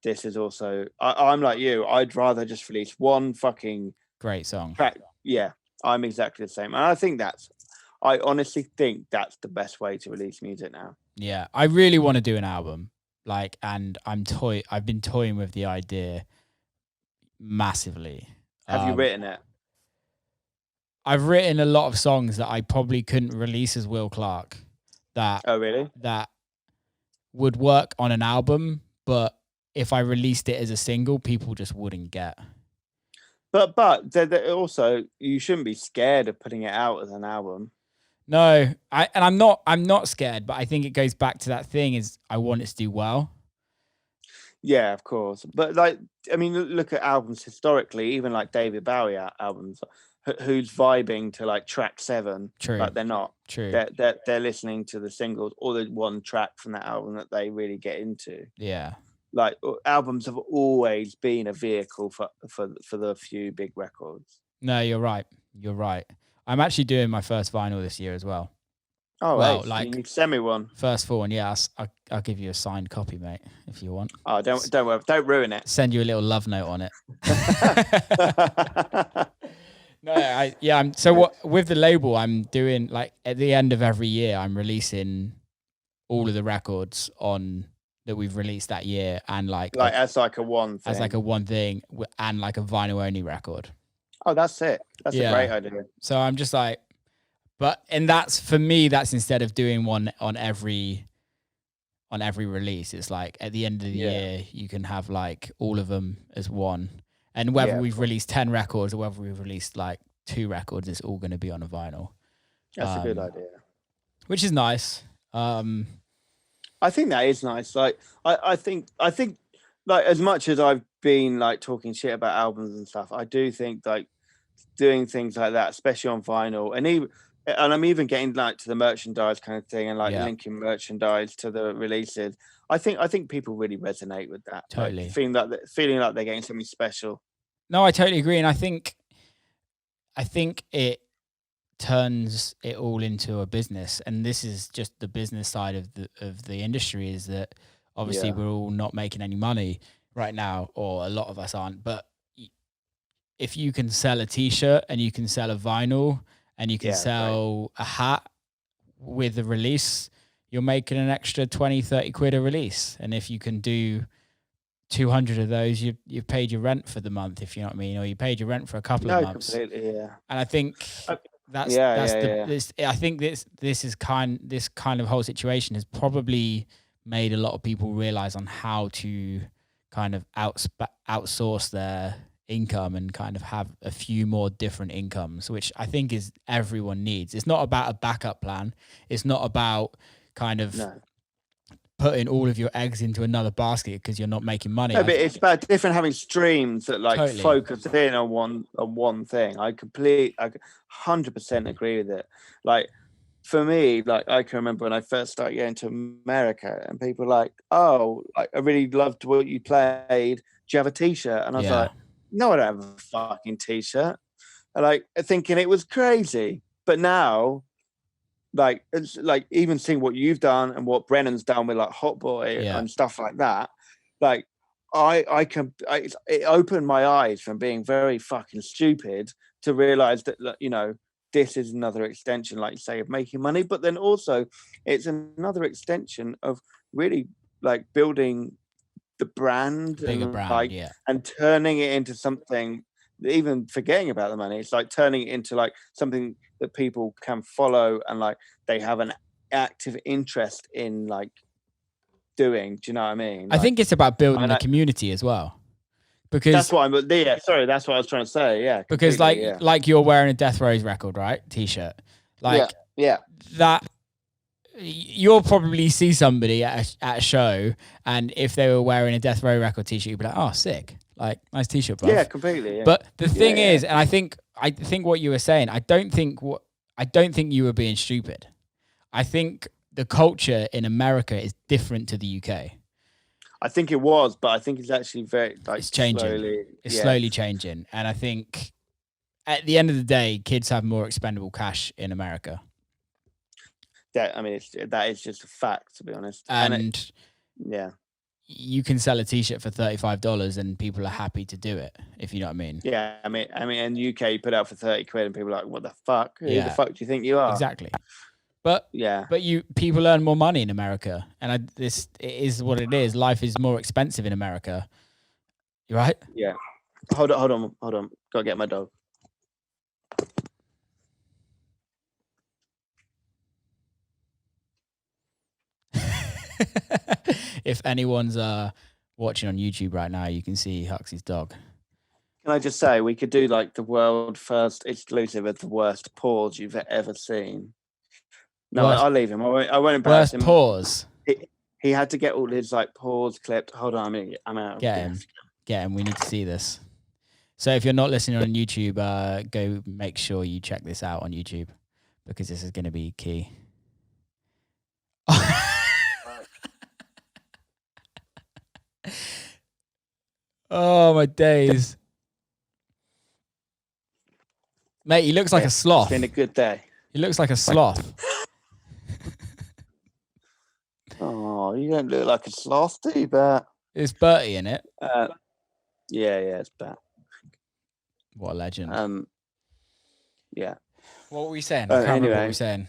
this is also, I'm like you, I'd rather just release 1 fucking great song track. Yeah, I'm exactly the same, and I honestly think that's the best way to release music now. Yeah, I really want to do an album, like, and I've been toying with the idea massively. Have you written it? I've written a lot of songs that I probably couldn't release as Will Clarke. Oh, really? That would work on an album, but if I released it as a single, people just wouldn't get. But also, you shouldn't be scared of putting it out as an album. No, I'm not scared, but I think it goes back to that thing, is I want it to do well. Yeah, of course. But like, I mean, look at albums historically, even like David Bowie albums, who's vibing to like track 7. True. But they're not. True. They're listening to the singles or the 1 track from that album that they really get into. Yeah. Like, albums have always been a vehicle for the few big records. No, you're right. I'm actually doing my first vinyl this year as well. Oh, well, like, you need to send me one. First 4, and yeah, I'll give you a signed copy, mate, if you want. Oh, don't worry, don't ruin it. Send you a little love note on it. So what with the label, I'm doing, like, at the end of every year, I'm releasing all of the records on that we've released that year, and like as like a one thing. as like a one thing, and like a vinyl only record. Oh, that's it. That's a great idea. So I'm just like, and that's for me. That's instead of doing one on every release. It's like at the end of the year, you can have like all of them as one. And whether we've released 10 records or whether we've released like 2 records, it's all going to be on a vinyl. That's a good idea. Which is nice. I think that is nice. Like, I think like, as much as I've been like talking shit about albums and stuff, I do think like doing things like that, especially on vinyl, and I'm even getting like to the merchandise kind of thing, and like linking merchandise to the releases. I think people really resonate with that. Totally. Like, feeling like they're getting something special. No, I totally agree. And I think it turns it all into a business. And this is just the business side of the industry, is that obviously we're all not making any money right now, or a lot of us aren't. But if you can sell a t-shirt and you can sell a vinyl and you can sell a hat with a release, you're making an extra 20, 30 quid a release. And if you can do 200 of those, you've paid your rent for the month, if you know what I mean, or you paid your rent for a couple of months. Completely, yeah. And I think I think this kind of whole situation has probably made a lot of people realize on how to kind of outsource their income and kind of have a few more different incomes, which I think is everyone needs. It's not about a backup plan. It's not about kind of putting all of your eggs into another basket because you're not making money. No, but it's about different, having streams that like focus in on one thing. I 100% agree with it. Like, for me, like, I can remember when I first started getting to America, and people were like, "Oh, like, I really loved what you played. Do you have a t-shirt?" And I was like, "No, I don't have a fucking t-shirt." And like, thinking it was crazy. But now, like, it's like, even seeing what you've done and what Brennan's done with like Hot Boy and stuff like that, like, it opened my eyes from being very fucking stupid to realize that, you know, this is another extension, like you say, of making money, but then also it's another extension of really like building the brand, and turning it into something, even forgetting about the money. It's like turning it into like something that people can follow, and like they have an active interest in like doing. Do you know what I mean? I think it's about building a community as well. Because that's what that's what I was trying to say. Yeah. Because like you're wearing a Death Row's record, right? T-shirt. Like that. You'll probably see somebody at a show, and if they were wearing a Death Row record t-shirt, you'd be like, "Oh, sick! Like, nice t-shirt, bro." Yeah, completely. Yeah. But the thing is, and I think what you were saying, I don't think you were being stupid. I think the culture in America is different to the UK. I think it was, but I think it's actually very like it's changing. It's slowly changing, and I think at the end of the day, kids have more expendable cash in America. That is just a fact, to be honest. And you can sell a t-shirt for $35 and people are happy to do it, if you know what I mean. Yeah, I mean, in the UK, you put out for 30 quid and people are like, "What the fuck? Who the fuck do you think you are?" Exactly. But people earn more money in America, and it is what it is. Life is more expensive in America. You right? Yeah. Hold on. Gotta get my dog. If anyone's watching on YouTube right now, you can see Huxley's dog. Can I just say, we could do like the world first exclusive of the worst pause you've ever seen. No, I'll leave him. I won't embarrass him. Worst pause. He had to get all his like pause clipped. Hold on, I'm out. Get him. We need to see this. So if you're not listening on YouTube, go make sure you check this out on YouTube, because this is going to be key. Oh, my days. Mate, he looks like a sloth. It's been a good day. He looks like a sloth. Oh, you don't look like a sloth, do you, Bert? It's Bertie in it. Yeah, it's Bert. What a legend. Yeah. What were we saying? I can't remember what we were saying.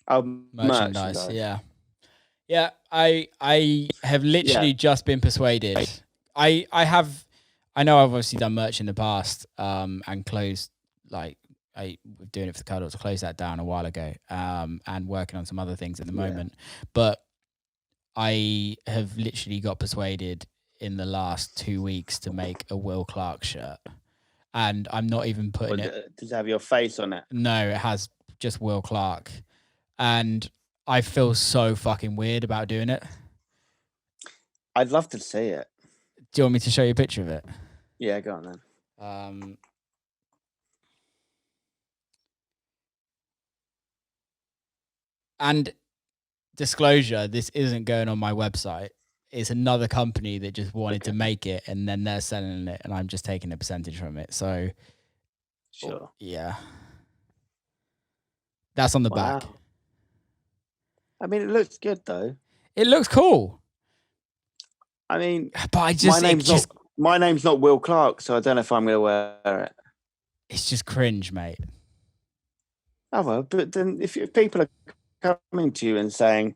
Oh, merchandise. Yeah. Yeah, I have literally just been persuaded. I know I've obviously done merch in the past, and closed I was doing it for the cuddle to close that down a while ago, and working on some other things at the moment. But I have literally got persuaded in the last 2 weeks to make a Will Clarke shirt, and I'm not even putting it. Does it have your face on it? No, it has just Will Clarke, and I feel so fucking weird about doing it. I'd love to see it. Do you want me to show you a picture of it? Yeah, go on then. And disclosure, this isn't going on my website. It's another company that just wanted to make it, and then they're selling it, and I'm just taking a percentage from it. So, sure. Yeah. That's on the back. I mean, it looks good, though. It looks cool. I mean, but I just my name's not Will Clarke, so I don't know if I'm going to wear it. It's just cringe, mate. Oh, well, but then if people are coming to you and saying,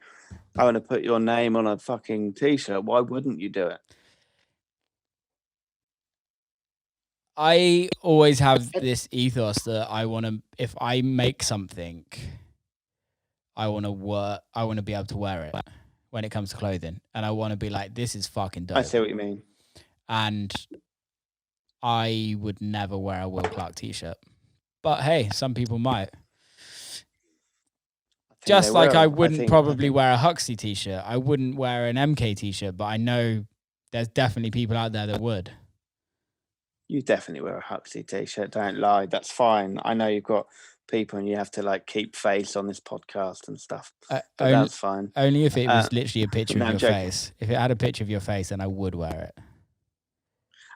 I want to put your name on a fucking t-shirt, why wouldn't you do it? I always have this ethos that I want to, if I make something, I want to be able to wear it when it comes to clothing. And I want to be like, this is fucking dope. I see what you mean. And I would never wear a Will Clarke t-shirt. But hey, some people might. Just like I wouldn't probably wear a Huxley t-shirt. I wouldn't wear an MK t-shirt, but I know there's definitely people out there that would. You definitely wear a Huxley t-shirt, don't lie. That's fine. I know you've got people and you have to keep face on this podcast and stuff. That's fine. Only if it was literally a picture of your face. If it had a picture of your face, then I would wear it.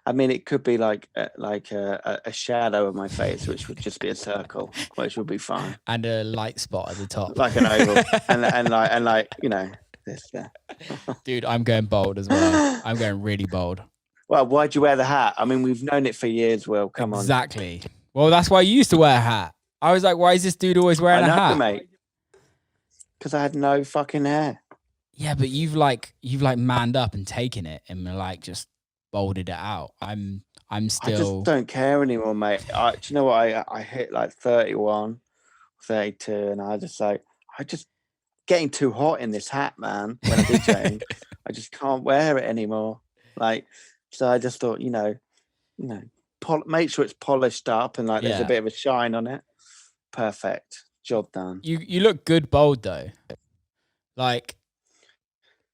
I mean, it could be like a shadow of my face, which would just be a circle, which would be fine, and a light spot at the top, like an oval, and you know this. Yeah. Dude, I'm going bold as well. I'm going really bold. Well, why'd you wear the hat? I mean, we've known it for years. Will, come on. Exactly. Well, that's why you used to wear a hat. I was like, why is this dude always wearing a hat? Mate. Because I had no fucking hair. Yeah, but you've manned up and taken it and just bolded it out. I'm still. I just don't care anymore, mate. Do you know what? I hit 31, 32, and I just getting too hot in this hat, man. When I'm DJing, I just can't wear it anymore. So I just thought, make sure it's polished up and there's a bit of a shine on it. Perfect. Job done. You look good bold though.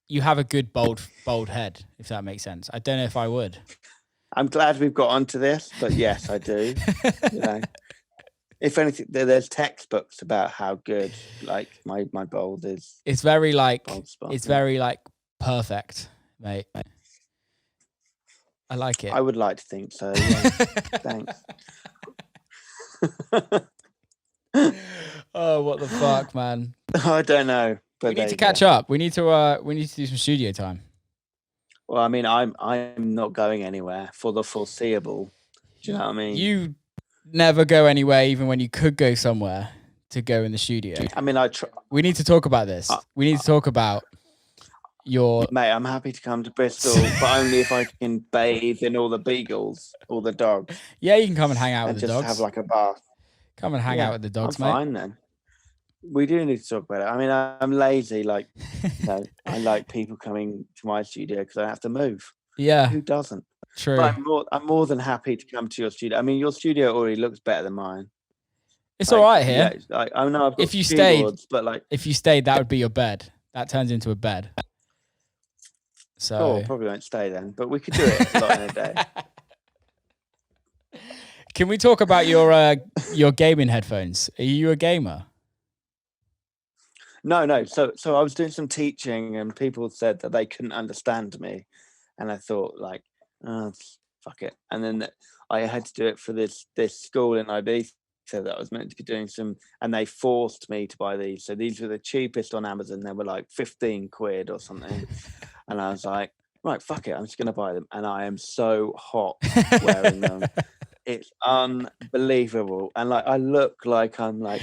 You have a good bold head, if that makes sense. I don't know if I would. I'm glad we've got onto this, but yes, I do. If anything, there's textbooks about how good my bold is. It's very very perfect, mate. I like it. I would like to think so. Yeah. Thanks. Oh, what the fuck, man! I don't know. But we need to catch up. We need to do some studio time. Well, I mean, I'm not going anywhere for the foreseeable. Do you know what I mean? You never go anywhere, even when you could go somewhere to go in the studio. I mean, we need to talk about this. We need to talk about your... Mate, I'm happy to come to Bristol, but only if I can bathe in all the beagles, all the dogs. Yeah, you can come and hang out with the dogs. Just have a bath. Come and hang out with the dogs, I'm mate. Fine then. We do need to talk about it. I mean, I'm lazy. I like people coming to my studio because I have to move. Yeah. Who doesn't? True. But I'm more than happy to come to your studio. I mean, your studio already looks better than mine. It's all right here. Yeah, I know I've got if you stayed, but if you stayed, that would be your bed. That turns into a bed. So cool, probably won't stay then, but we could do it a lot in a day. Can we talk about your gaming headphones? Are you a gamer? No. So I was doing some teaching and people said that they couldn't understand me. And I thought oh, fuck it. And then I had to do it for this school in Ibiza that I was meant to be doing and they forced me to buy these. So these were the cheapest on Amazon. They were 15 quid or something. And I was like, right, fuck it. I'm just going to buy them. And I am so hot wearing them. It's unbelievable. And like I look like I'm like,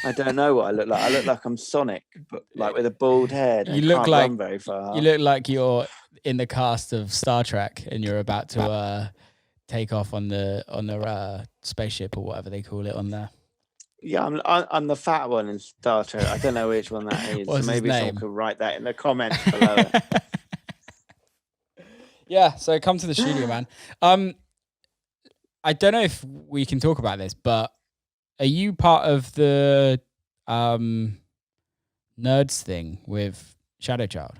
I don't know what I look like. I look like I'm Sonic, but like with a bald head You and look can't like run very far. you look like you're in the cast of Star Trek and you're about to take off on the spaceship or whatever they call it on there. Yeah, I'm the fat one in Star Trek. I don't know which one that is. What's So his maybe someone name? could write that in the comments below. Yeah, so come to the studio, man. I don't know if we can talk about this, but are you part of the nerds thing with Shadow Child?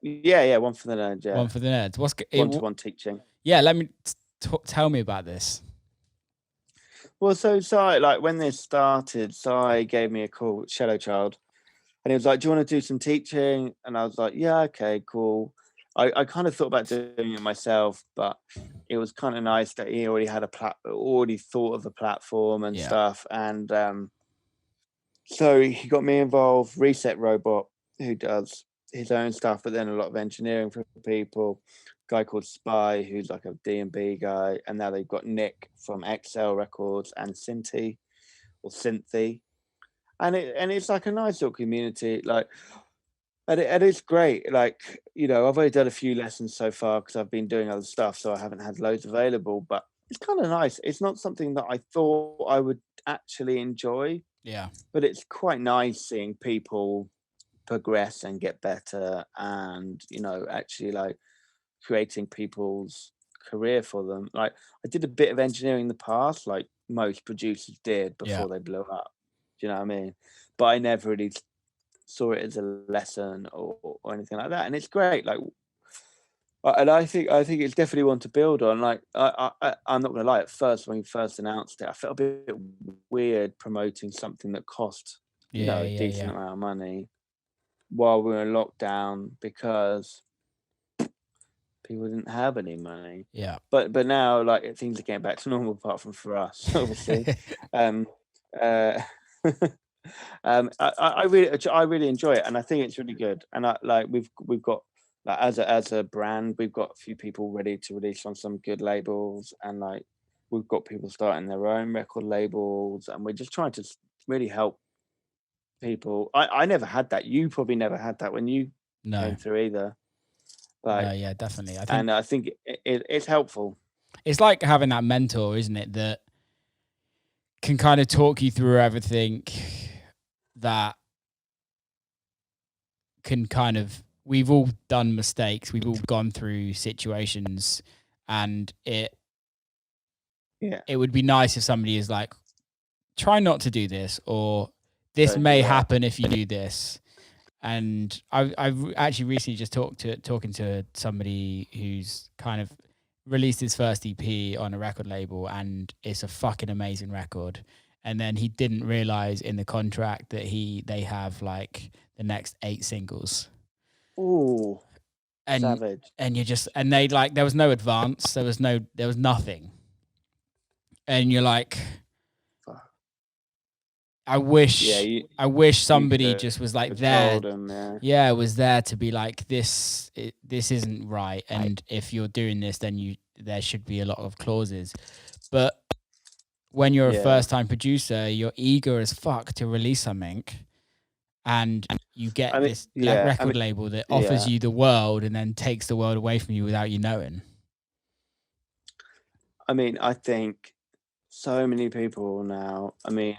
Yeah, one for the nerds. Yeah, One for the nerds. What's one-to-one teaching. Yeah, let me tell me about this. Well, so like when this started, Si gave me a call, Shadow Child, and he was like, "Do you want to do some teaching?" And I was like, "Yeah, okay, cool." I kind of thought about doing it myself, but it was kind of nice that he already had already thought of the platform and stuff, and so he got me involved. Reset Robot, who does his own stuff, but then a lot of engineering for people. Guy called Spy, who's like a D&B guy, and now they've got Nick from XL Records and Cynthy, and it's like a nice little community. Like, and it's great. Like, you know, I've only done a few lessons so far because I've been doing other stuff, so I haven't had loads available. But it's kind of nice. It's not something that I thought I would actually enjoy. Yeah. But it's quite nice seeing people progress and get better, and you know, actually like creating people's career for them. Like I did a bit of engineering in the past, like most producers did before they blew up. Do you know what I mean? But I never really saw it as a lesson or anything like that. And it's great. Like, and I think it's definitely one to build on. Like I'm not gonna lie. At first, when we first announced it, I felt a bit weird promoting something that cost a decent amount of money while we were in lockdown because people didn't have any money. Yeah. But now like things are getting back to normal apart from for us, obviously. uh, I really enjoy it, and I think it's really good. And I like we've got like as a brand, we've got a few people ready to release on some good labels, and like we've got people starting their own record labels, and we're just trying to really help people. I never had that. You probably never had that when you came through either. Like, no, yeah, definitely. I think it's helpful. It's like having that mentor, isn't it? That can kind of talk you through everything. That can kind of, we've all done mistakes. We've all gone through situations, and it would be nice if somebody is like, try not to do this, or this may happen if you do this. And I've actually recently just talking to somebody who's kind of released his first EP on a record label, and it's a fucking amazing record. And then he didn't realize in the contract that they have like the next 8 singles. Ooh, and savage. And they like, there was no advance, there was nothing. And you're like, I wish somebody just was like there. Was there to be like, this isn't right, and if you're doing this, then there should be a lot of clauses. But when you're a first time producer, you're eager as fuck to release something, and you get this record label that offers you the world and then takes the world away from you without you knowing. I mean, I think so many people now, I mean,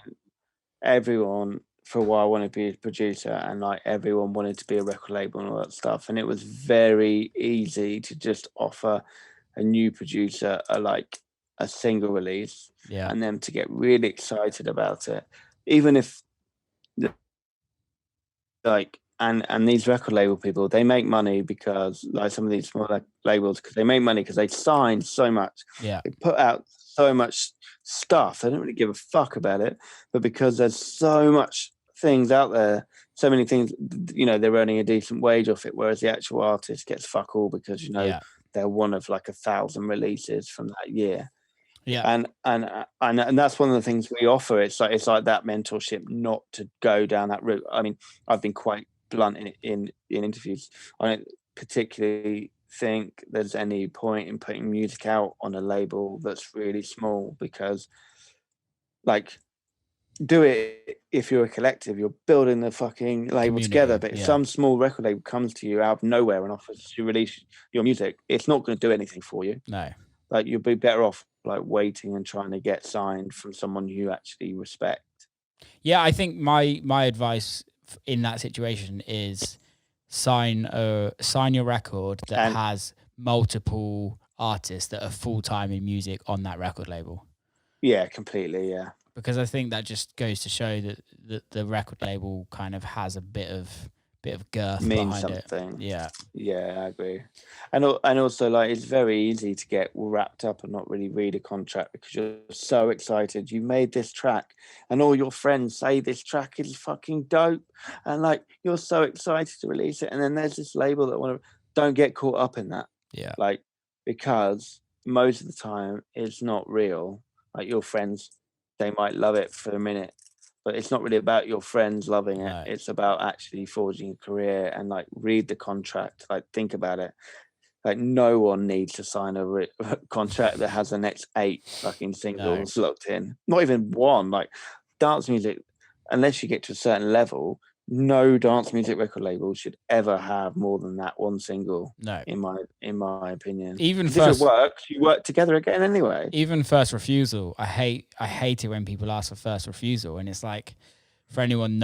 everyone for a while wanted to be a producer, and like everyone wanted to be a record label and all that stuff. And it was very easy to just offer a new producer a single release, and them to get really excited about it, even if like and these record label people, they make money because like some of these smaller labels, because they make money because they sign so much, they put out so much stuff, they don't really give a fuck about it, but because there's so much things out there, so many things, you know, they're earning a decent wage off it, whereas the actual artist gets fuck all because, you know, they're one of like 1,000 releases from that year. And that's one of the things we offer. It's like that mentorship, not to go down that route. I mean, I've been quite blunt in interviews on it, particularly think there's any point in putting music out on a label that's really small, because like, do it if you're a collective, you're building the fucking label together. Community, But if yeah. some small record label comes to you out of nowhere and offers to release your music, it's not going to do anything for you. No. Like, you'll be better off like waiting and trying to get signed from someone you actually respect. Yeah, I think my advice in that situation is sign your record that And has multiple artists that are full-time in music on that record label. yeah, completely. Yeah. Because I think that just goes to show that the record label kind of has a bit of girth Means behind something. it. Yeah, I agree. And also, like, it's very easy to get wrapped up and not really read a contract because you're so excited. You made this track and all your friends say this track is fucking dope. And like, you're so excited to release it. And then there's this label that don't get caught up in that. Yeah. Like, because most of the time it's not real. Like, your friends, they might love it for a minute, but it's not really about your friends loving it. No. It's about actually forging a career. And like, read the contract, like, think about it. Like, no one needs to sign a contract that has the next 8 fucking singles locked in. Not even one. Like, dance music, unless you get to a certain level, no dance music record label should ever have more than that one single. No. In my opinion. Even if it works, you work together again anyway. Even First Refusal, I hate it when people ask for First Refusal, and it's like, for anyone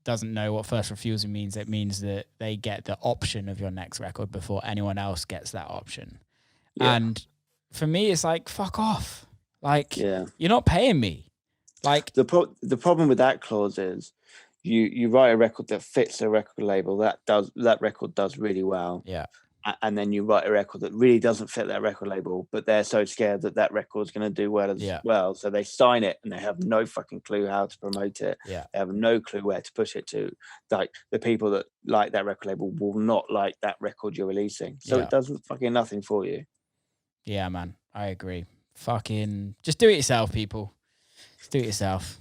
doesn't know what First Refusal means, it means that they get the option of your next record before anyone else gets that option. Yeah. And for me, it's like, fuck off. Like, you're not paying me. Like, the problem with that clause is you write a record that fits a record label that record does really well. Yeah. And then you write a record that really doesn't fit that record label, but they're so scared that record's going to do well as well. So they sign it and they have no fucking clue how to promote it. Yeah. They have no clue where to push it to. Like, the people that like that record label will not like that record you're releasing. So it does fucking nothing for you. Yeah, man. I agree. Fucking just do it yourself, people. Just do it yourself.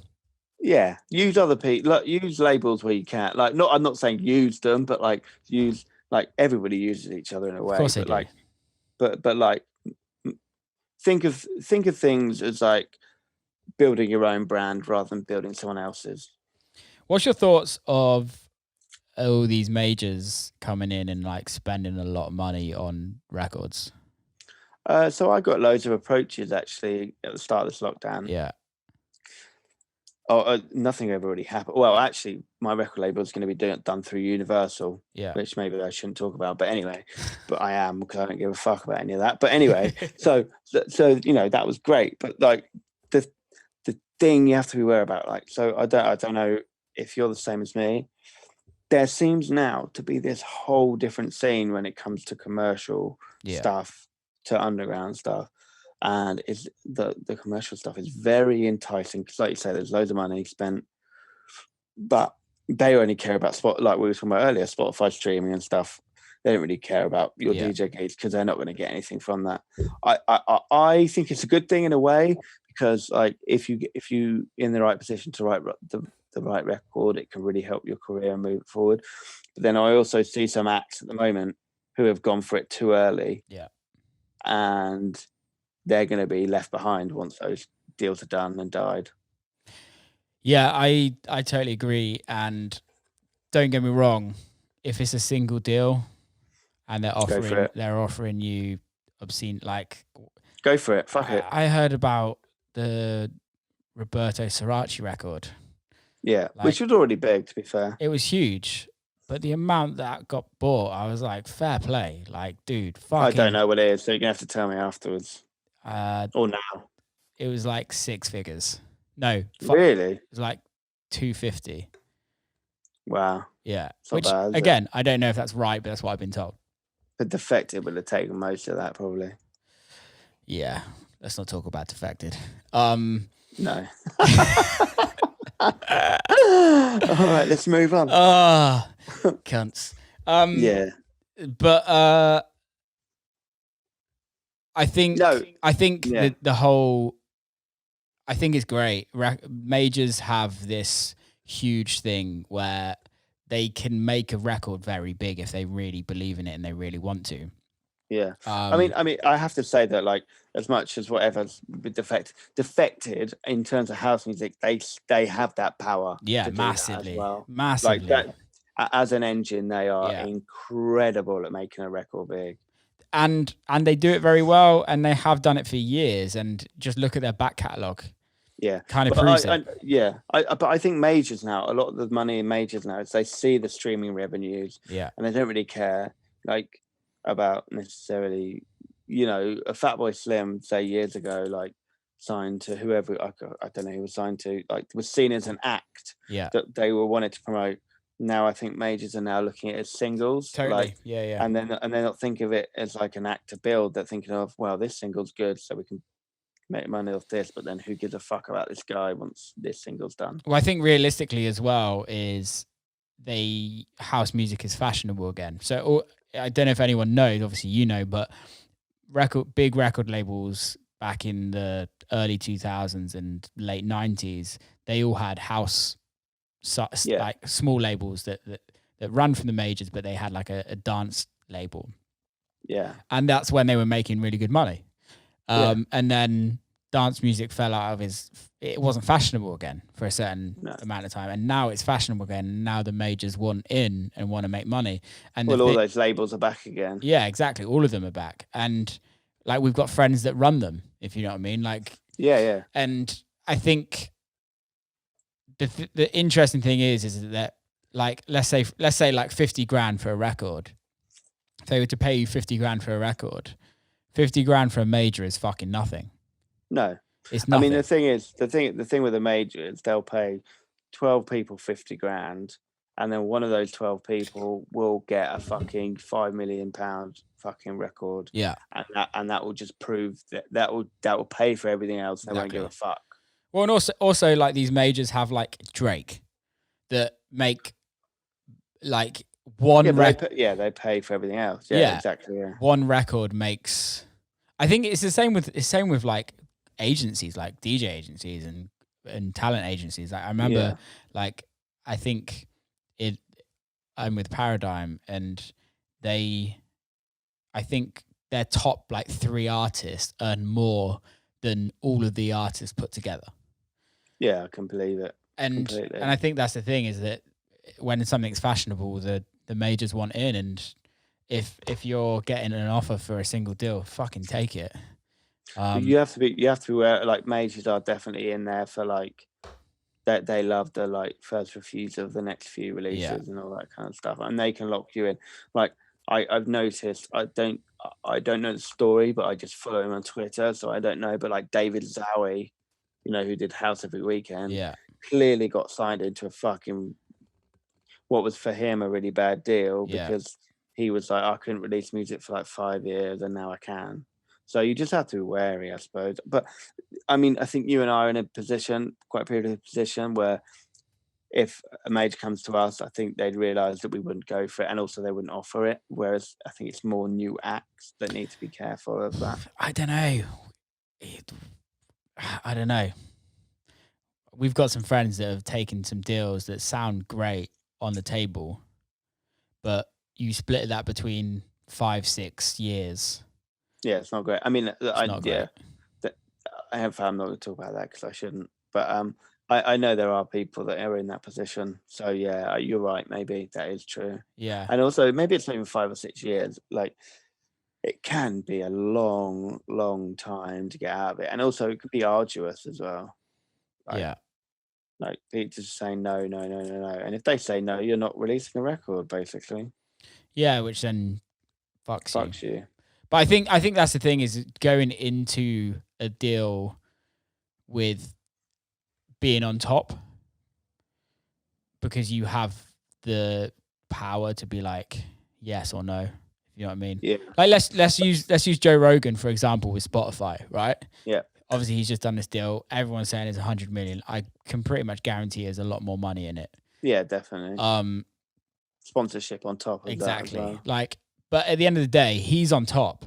Yeah. Use other people. Like, use labels where you can. Like, I'm not saying use them, but like, use. Like, everybody uses each other in a way, of course they do. Like, but like, think of things as like building your own brand rather than building someone else's. What's your thoughts of all these majors coming in and like spending a lot of money on records? So I got loads of approaches actually at the start of this lockdown. Yeah. Oh, nothing ever really happened. Well, actually, my record label is going to be done through Universal, which maybe I shouldn't talk about. But anyway, but I am, because I don't give a fuck about any of that. But anyway, so that was great. But like, the thing you have to be aware about, like, so I don't know if you're the same as me. There seems now to be this whole different scene when it comes to commercial stuff to underground stuff. And it's the commercial stuff is very enticing, because like you say, there's loads of money spent, but they only care about like we were talking about earlier, Spotify streaming and stuff. They don't really care about your DJ gigs, because they're not going to get anything from that. I think it's a good thing in a way, because like, if you in the right position to write the right record, it can really help your career and move it forward. But then I also see some acts at the moment who have gone for it too early. Yeah. And they're going to be left behind once those deals are done and died. Yeah, I totally agree. And don't get me wrong, if it's a single deal and they're offering you obscene, like, go for it. Fuck it. I heard about the Roberto Sarachi record. Yeah, like, which was already big, to be fair. It was huge. But the amount that got bought, I was like, fair play. Like, dude, fucking... I don't know what it is, so you're going to have to tell me afterwards. Or now. It was like 6 figures. No. Really? It was like 250. Wow. Yeah. Which, bad, again, I don't know if that's right, but that's what I've been told. But Defected would have taken most of that, probably. Yeah. Let's not talk about Defected. No. All right, let's move on. Cunts. Yeah. But I think the whole, I think it's great. Majors have this huge thing where they can make a record very big if they really believe in it and they really want to. Yeah. I mean, I have to say that, like, as much as whatever's defected in terms of house music, they have that power. Yeah, to do massively, that as well. massively. Like that, as an engine, they are Yeah. incredible at making a record big. And they do it very well, and they have done it for years. And just look at their back catalogue. Yeah, Kind of but proves it. but I think majors now, a lot of the money in majors now is they see the streaming revenues, Yeah. and they don't really care like about necessarily, a Fatboy Slim, say years ago, like signed to whoever, I don't know who was signed to, like was seen as an act Yeah. that they were wanted to promote. Now I think majors are now looking at it as singles, Totally. like, Yeah. and they're not thinking of it as like an act to build. They're thinking of, well, this single's good, so we can make money off this, but then who gives a fuck about this guy once this single's done? Well, I think realistically as well is house music is fashionable again. So I don't know if anyone knows, obviously you know, but big record labels back in the early 2000s and late 90s, they all had house like small labels that run from the majors, but they had like a dance label. Yeah. And that's when they were making really good money. And then dance music fell out of it wasn't fashionable again for a certain amount of time. And now it's fashionable again. And now the majors want in and want to make money. And all those labels are back again. Yeah, exactly. All of them are back. And like, we've got friends that run them, if you know what I mean. Like, yeah. And I think the interesting thing is that, like, let's say like 50 grand for a record. If they were to pay you 50 grand for a record, 50 grand for a major is fucking nothing. No, it's nothing. I mean, the thing with a major is they'll pay 12 people 50 grand, and then one of those 12 people will get a fucking £5 million fucking record. Yeah, and that will just prove that will pay for everything else. They won't give a fuck. Well, and also like these majors have like Drake that make like one record. They pay for everything else. Yeah, exactly. Yeah. One record makes. I think it's the same with like agencies, like DJ agencies and talent agencies. Like, I remember, like, I think I'm with Paradigm, and I think their top like 3 artists earn more than all of the artists put together. Yeah, I can believe it. And I think that's the thing, is that when something's fashionable, the majors want in, and if you're getting an offer for a single deal, fucking take it. You have to be aware, like, majors are definitely in there for like that. They love the like first refusal of the next few releases and all that kind of stuff, and they can lock you in. Like, I've noticed, I don't know the story, but I just follow him on Twitter, so I don't know. But like David Zowie, who did House Every Weekend, clearly got signed into a fucking, what was for him a really bad deal, because he was like, I couldn't release music for like 5 years, and now I can. So you just have to be wary, I suppose. But I mean, I think you and I are in a quite a privileged position, where if a major comes to us, I think they'd realise that we wouldn't go for it, and also they wouldn't offer it. Whereas I think it's more new acts that need to be careful of that. I don't know. We've got some friends that have taken some deals that sound great on the table, but you split that between 5-6 years. Yeah, it's not great. I mean, I'm not going to talk about that because I shouldn't. But I know there are people that are in that position. So yeah, you're right. Maybe that is true. Yeah. And also, maybe it's not even 5 or 6 years. Like, it can be a long, long time to get out of it, and also it could be arduous as well. Like people just saying no, and if they say no, you're not releasing a record, basically. Yeah, which then fucks you. But I think that's the thing, is going into a deal with being on top, because you have the power to be like yes or no. You know what I mean? Yeah. Like, let's use Joe Rogan for example with Spotify, right? Yeah. Obviously, he's just done this deal. Everyone's saying it's 100 million. I can pretty much guarantee there's a lot more money in it. Yeah, definitely. Sponsorship on top of exactly. that as well. Like, but at the end of the day, he's on top,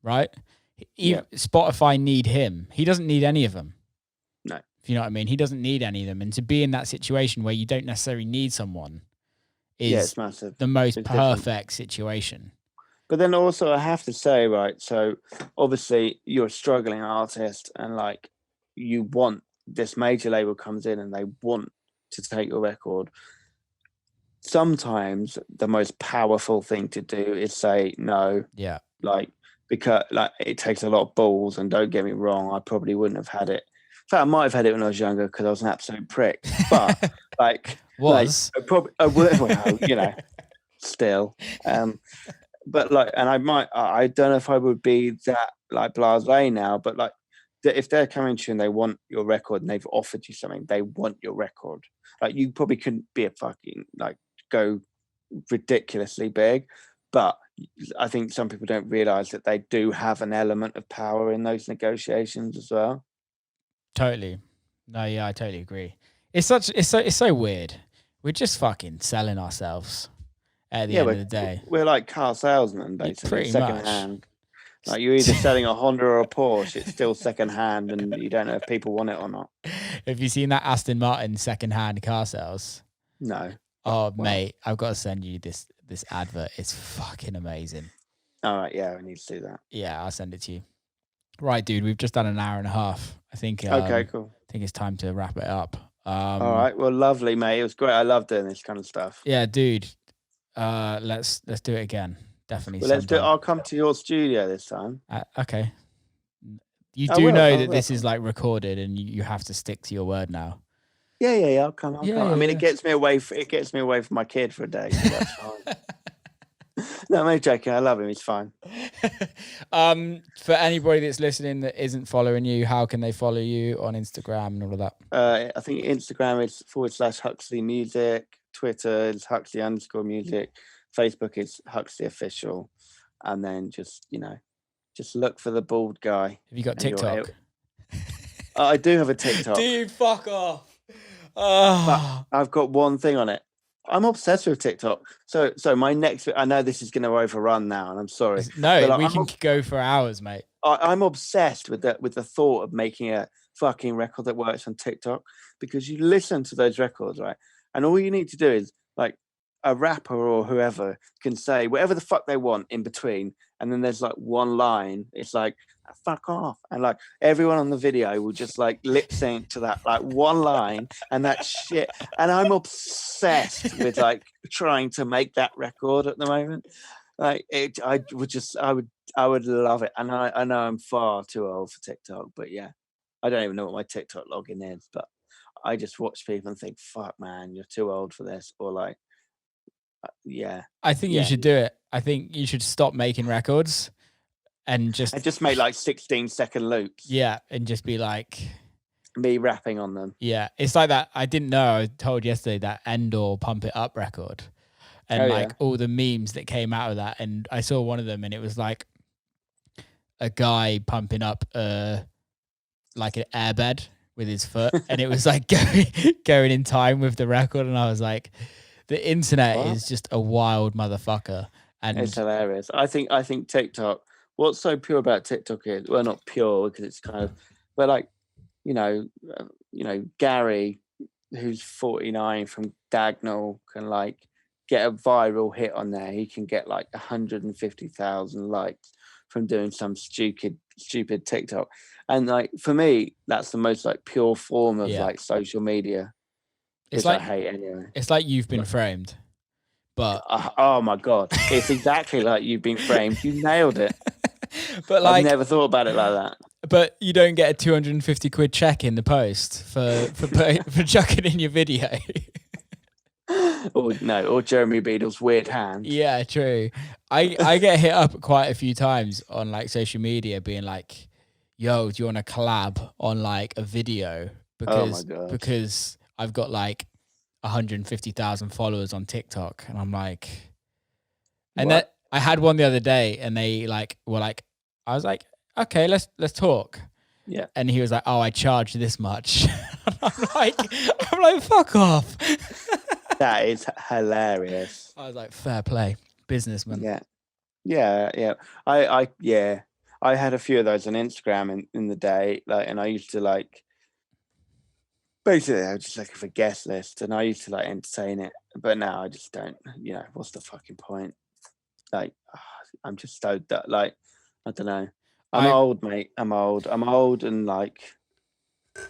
right? Spotify need him. He doesn't need any of them. No. If you know what I mean? He doesn't need any of them. And to be in that situation where you don't necessarily need someone is it's massive. the most perfect situation. But then also I have to say, right, so obviously you're a struggling artist and like you want this major label comes in and they want to take your record. Sometimes the most powerful thing to do is say no. Yeah. Like, because like it takes a lot of balls, and don't get me wrong, I probably wouldn't have had it. In fact, I might have had it when I was younger because I was an absolute prick. But probably well, still. But like, and I don't know if I would be that like blasé now, but like, if they're coming to you and they want your record and they've offered you something, they want your record. Like, you probably couldn't be a fucking like go ridiculously big, but I think some people don't realize that they do have an element of power in those negotiations as well. Totally. No, yeah, I totally agree. It's so weird. We're just fucking selling ourselves at the end of the day. We're like car salesmen, basically, Pretty second hand. Like, you're either selling a Honda or a Porsche, it's still second hand, and you don't know if people want it or not. Have you seen that Aston Martin second hand car sales? No. Oh, mate, I've got to send you this advert. It's fucking amazing. All right, yeah, we need to do that. Yeah, I'll send it to you. Right, dude, we've just done an hour and a half. I think. Okay, cool. I think it's time to wrap it up. All right, well, lovely, mate. It was great. I love doing this kind of stuff. Yeah, dude. Let's do it again. Definitely. Well, let's do it. I'll come to your studio this time. Okay. You do know that this is like recorded, and you have to stick to your word now. Yeah. I'll come. I mean, it gets me away from my kid for a day. So that's fine. No, I'm joking. I love him. He's fine. For anybody that's listening that isn't following you, how can they follow you on Instagram and all of that? I think Instagram is /Huxley Music. Twitter is Huxley_music. Facebook is Huxley Official. And then just look for the bald guy. Have you got TikTok? I do have a TikTok. Dude, fuck off. But I've got one thing on it. I'm obsessed with TikTok. So my next, I know this is going to overrun now, and I'm sorry. No, like, we can go for hours, mate. I'm obsessed with the thought of making a fucking record that works on TikTok, because you listen to those records, right? And all you need to do is, like, a rapper or whoever can say whatever the fuck they want in between, and then there's like one line. It's like, fuck off, and like everyone on the video will just like lip sync to that like one line, and that shit. And I'm obsessed with like trying to make that record at the moment. Like, I would love it. And I know I'm far too old for TikTok, but yeah, I don't even know what my TikTok login is, but I just watch people and think, fuck, man, you're too old for this. Or like, yeah. I think you should do it. I think you should stop making records and just make like 16-second loops. Yeah, and just be like me rapping on them. Yeah, it's like that. I didn't know. I was told yesterday that Endor Pump It Up record, and all the memes that came out of that. And I saw one of them, and it was like a guy pumping up like an airbed with his foot, and it was like going in time with the record. And I was like, the internet is just a wild motherfucker, and it's hilarious. I think TikTok. What's so pure about TikTok is, well, not pure because it's kind of, but like, Gary, who's 49 from Dagnall, can like get a viral hit on there. He can get like 150,000 likes from doing some stupid TikTok. And like, for me, that's the most like pure form of like social media. It's like, I hate anyway. It's like You've Been Framed, but oh my god, it's exactly like You've Been Framed. You nailed it. But like, I've never thought about it like that. But you don't get a 250 quid check in the post for chucking in your video. or Jeremy Beadle's weird hand. Yeah, true. I get hit up quite a few times on like social media being like, yo, do you want to collab on like a video? Because I've got like 150,000 followers on TikTok, and I'm like, and that I had one the other day, and they like were like, I was like, okay, let's talk. Yeah. And he was like, oh, I charge this much. I'm like, fuck off. That is hilarious. I was like, fair play, businessman. Yeah. I had a few of those on Instagram in the day, like, and I used to like, basically I was just looking for guest lists, and I used to like entertain it, but now I just don't. What's the fucking point? Like, I'm just so like, I don't know. I'm old, mate. I'm old and like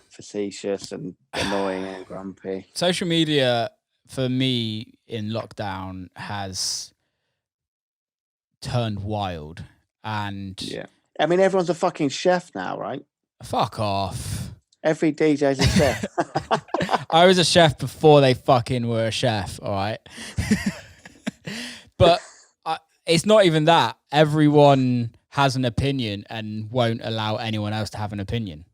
facetious and annoying and grumpy. Social media for me in lockdown has turned wild, and yeah, I mean everyone's a fucking chef now, right? Fuck off. Every DJ's a chef. I was a chef before they fucking were a chef, all right? But it's not even that. Everyone has an opinion and won't allow anyone else to have an opinion.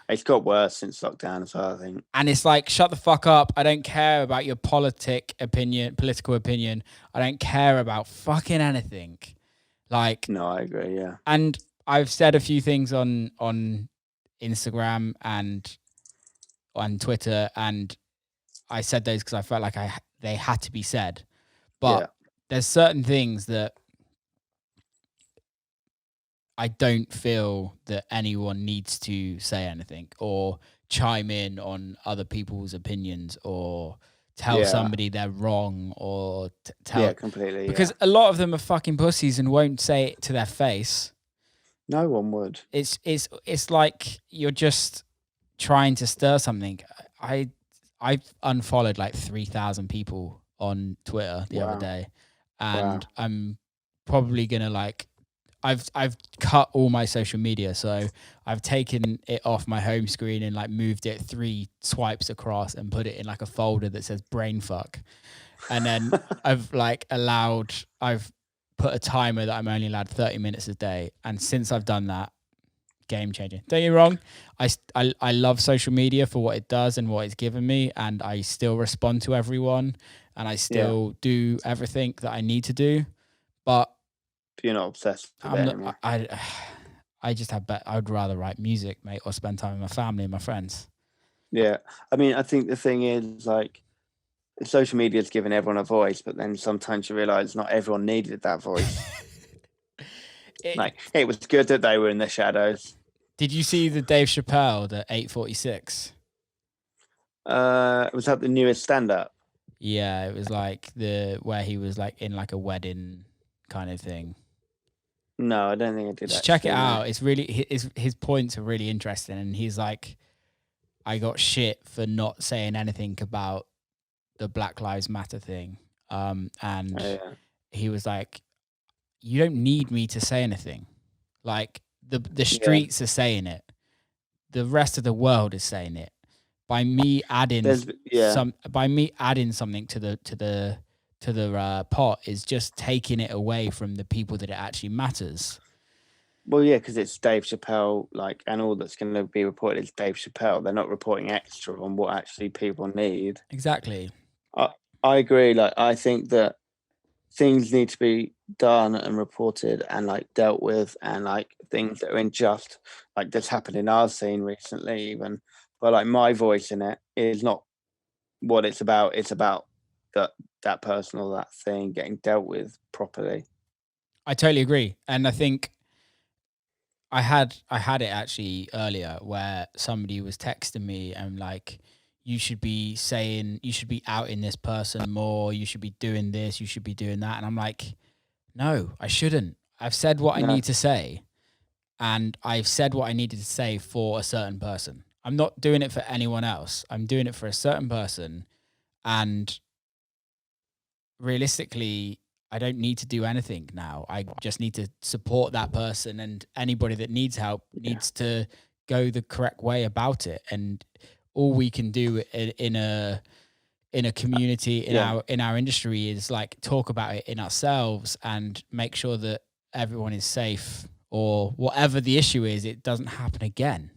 It's got worse since lockdown as well, I think. And it's like, shut the fuck up. I don't care about your political opinion. I don't care about fucking anything. Like, no, I agree, yeah. And I've said a few things on Instagram and on Twitter, and I said those because I felt like they had to be said. But there's certain things that I don't feel that anyone needs to say anything or chime in on other people's opinions or tell somebody they're wrong or tell completely, because a lot of them are fucking pussies and won't say it to their face. No one would. It's like you're just trying to stir something. I've unfollowed like 3,000 people on Twitter the other day, and I'm probably gonna like I've cut all my social media, so I've taken it off my home screen and like moved it 3 swipes across and put it in like a folder that says brain fuck, and then I've put a timer that I'm only allowed 30 minutes a day, and since I've done that, game changing. Don't get me wrong, I love social media for what it does and what it's given me, and I still respond to everyone, and I still do everything that I need to do, but you're not obsessed with it anymore. I just have I would rather write music, mate, or spend time with my family and my friends. Yeah, I mean, I think the thing is like social media has given everyone a voice, but then sometimes you realize not everyone needed that voice. It was good that they were in the shadows. Did you see the Dave Chappelle, the 846? Was that the newest stand-up? Yeah, it was like where he was like in like a wedding kind of thing. No, I don't think I did. Just check it out. It's really his points are really interesting, and he's like, I got shit for not saying anything about the Black Lives Matter thing, and he was like, you don't need me to say anything. Like the streets are saying it, the rest of the world is saying it. By me adding something to the pot is just taking it away from the people that it actually matters. Well, yeah, because it's Dave Chappelle, like, and all that's going to be reported is Dave Chappelle. They're not reporting extra on what actually people need. Exactly. I agree. Like, I think that things need to be done and reported and like dealt with, and like things that are unjust, like that's happened in our scene recently, even. But like my voice in it is not what it's about. It's about that person or that thing getting dealt with properly. I totally agree, and I think I had it actually earlier where somebody was texting me and like, you should be outing this person more, you should be doing this, you should be doing that, and I'm like, no, I shouldn't. I've said what I need to say, and I've said what I needed to say for a certain person. I'm not doing it for anyone else. I'm doing it for a certain person, and realistically, I don't need to do anything now. I just need to support that person, and anybody that needs help needs to go the correct way about it. And all we can do in a community in our industry is like talk about it in ourselves and make sure that everyone is safe, or whatever the issue is, it doesn't happen again.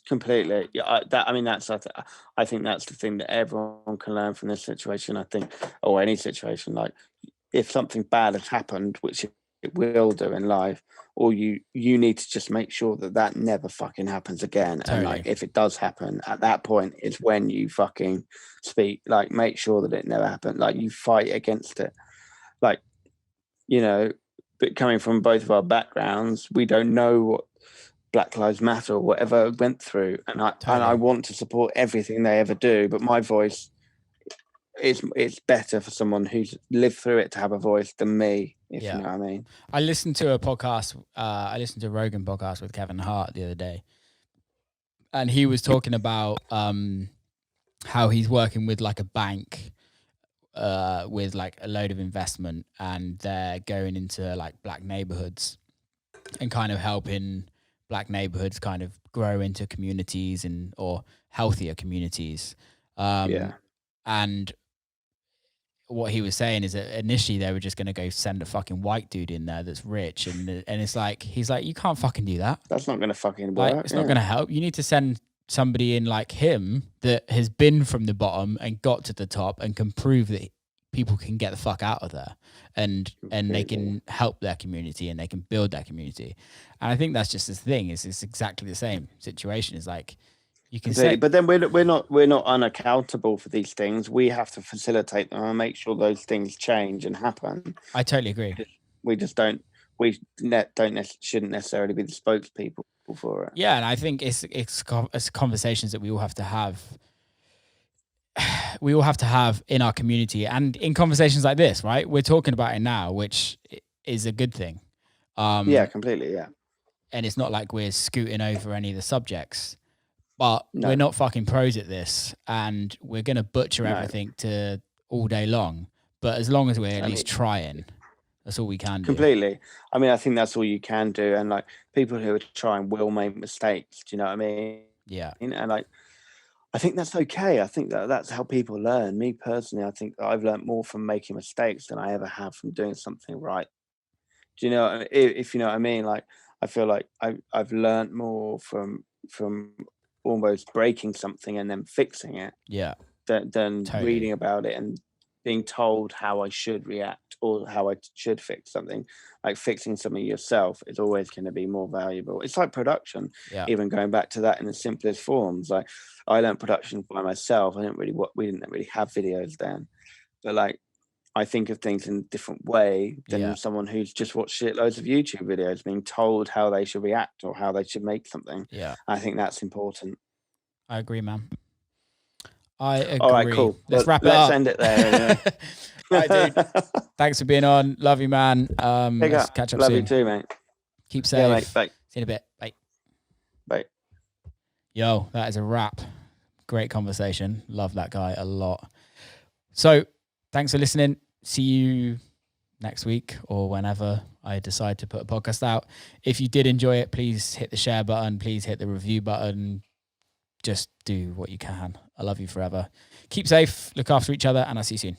Completely. Yeah, I think that's the thing that everyone can learn from this situation. I think, or any situation, like if something bad has happened, which it will do in life, or you need to just make sure that never fucking happens again. Totally. And like if it does happen, at that point is when you fucking speak. Like make sure that it never happened. Like you fight against it. Like, you know, but coming from both of our backgrounds, we don't know what Black Lives Matter or whatever went through, and I want to support everything they ever do, but my voice it's better for someone who's lived through it to have a voice than me, if Yeah. you know what I mean. I listened to a podcast. I listened to a Rogan podcast with Kevin Hart the other day, and he was talking about how he's working with like a bank with like a load of investment, and they're going into like black neighborhoods and kind of helping black neighborhoods kind of grow into communities or healthier communities. And what he was saying is that initially they were just going to go send a fucking white dude in there that's rich, and it's like, he's like, you can't fucking do that. That's not going to fucking work. Like, it's not going to help. You need to send somebody in like him that has been from the bottom and got to the top and can prove that people can get the fuck out of there, and they can help their community and they can build their community. And I think that's just the thing. It's exactly the same situation. It's like, you can say, but then we're not unaccountable for these things. We have to facilitate them and make sure those things change and happen. I totally agree. We just shouldn't necessarily be the spokespeople for it. Yeah, and I think it's conversations that we all have to have. We all have to have in our community and in conversations like this, right? We're talking about it now, which is a good thing. Yeah, completely. Yeah. And it's not like we're scooting over any of the subjects, but we're not fucking pros at this, and we're going to butcher everything to all day long. But as long as we're at least trying, that's all we can do. Completely. I mean, I think that's all you can do. And like, people who are trying will make mistakes. Do you know what I mean? Yeah. And like, I think that's okay. I think that's how people learn. Me personally, I think I've learned more from making mistakes than I ever have from doing something right. Do you know, if you know what I mean? Like, I feel like I've learned more from almost breaking something and then fixing it. Yeah. Than totally. Reading about it and being told how I should react or how I should fix something. Like, fixing something yourself is always going to be more valuable. It's like production. Yeah. Even going back to that in the simplest forms. Like, I learned production by myself. We didn't really have videos then, but like, I think of things in a different way than someone who's just watched shitloads of YouTube videos, being told how they should react or how they should make something. Yeah. I think that's important. I agree, man. I agree. All right, cool. Let's wrap it up. Let's end it there. Right, dude. Thanks for being on. Love you, man. Let's catch up soon. Love you too, mate. Keep safe. Yeah, mate. Bye. See you in a bit. Bye. Bye. Yo, that is a wrap. Great conversation. Love that guy a lot. So, thanks for listening. See you next week or whenever I decide to put a podcast out. If you did enjoy it, please hit the share button. Please hit the review button. Just do what you can. I love you forever. Keep safe. Look after each other, and I'll see you soon.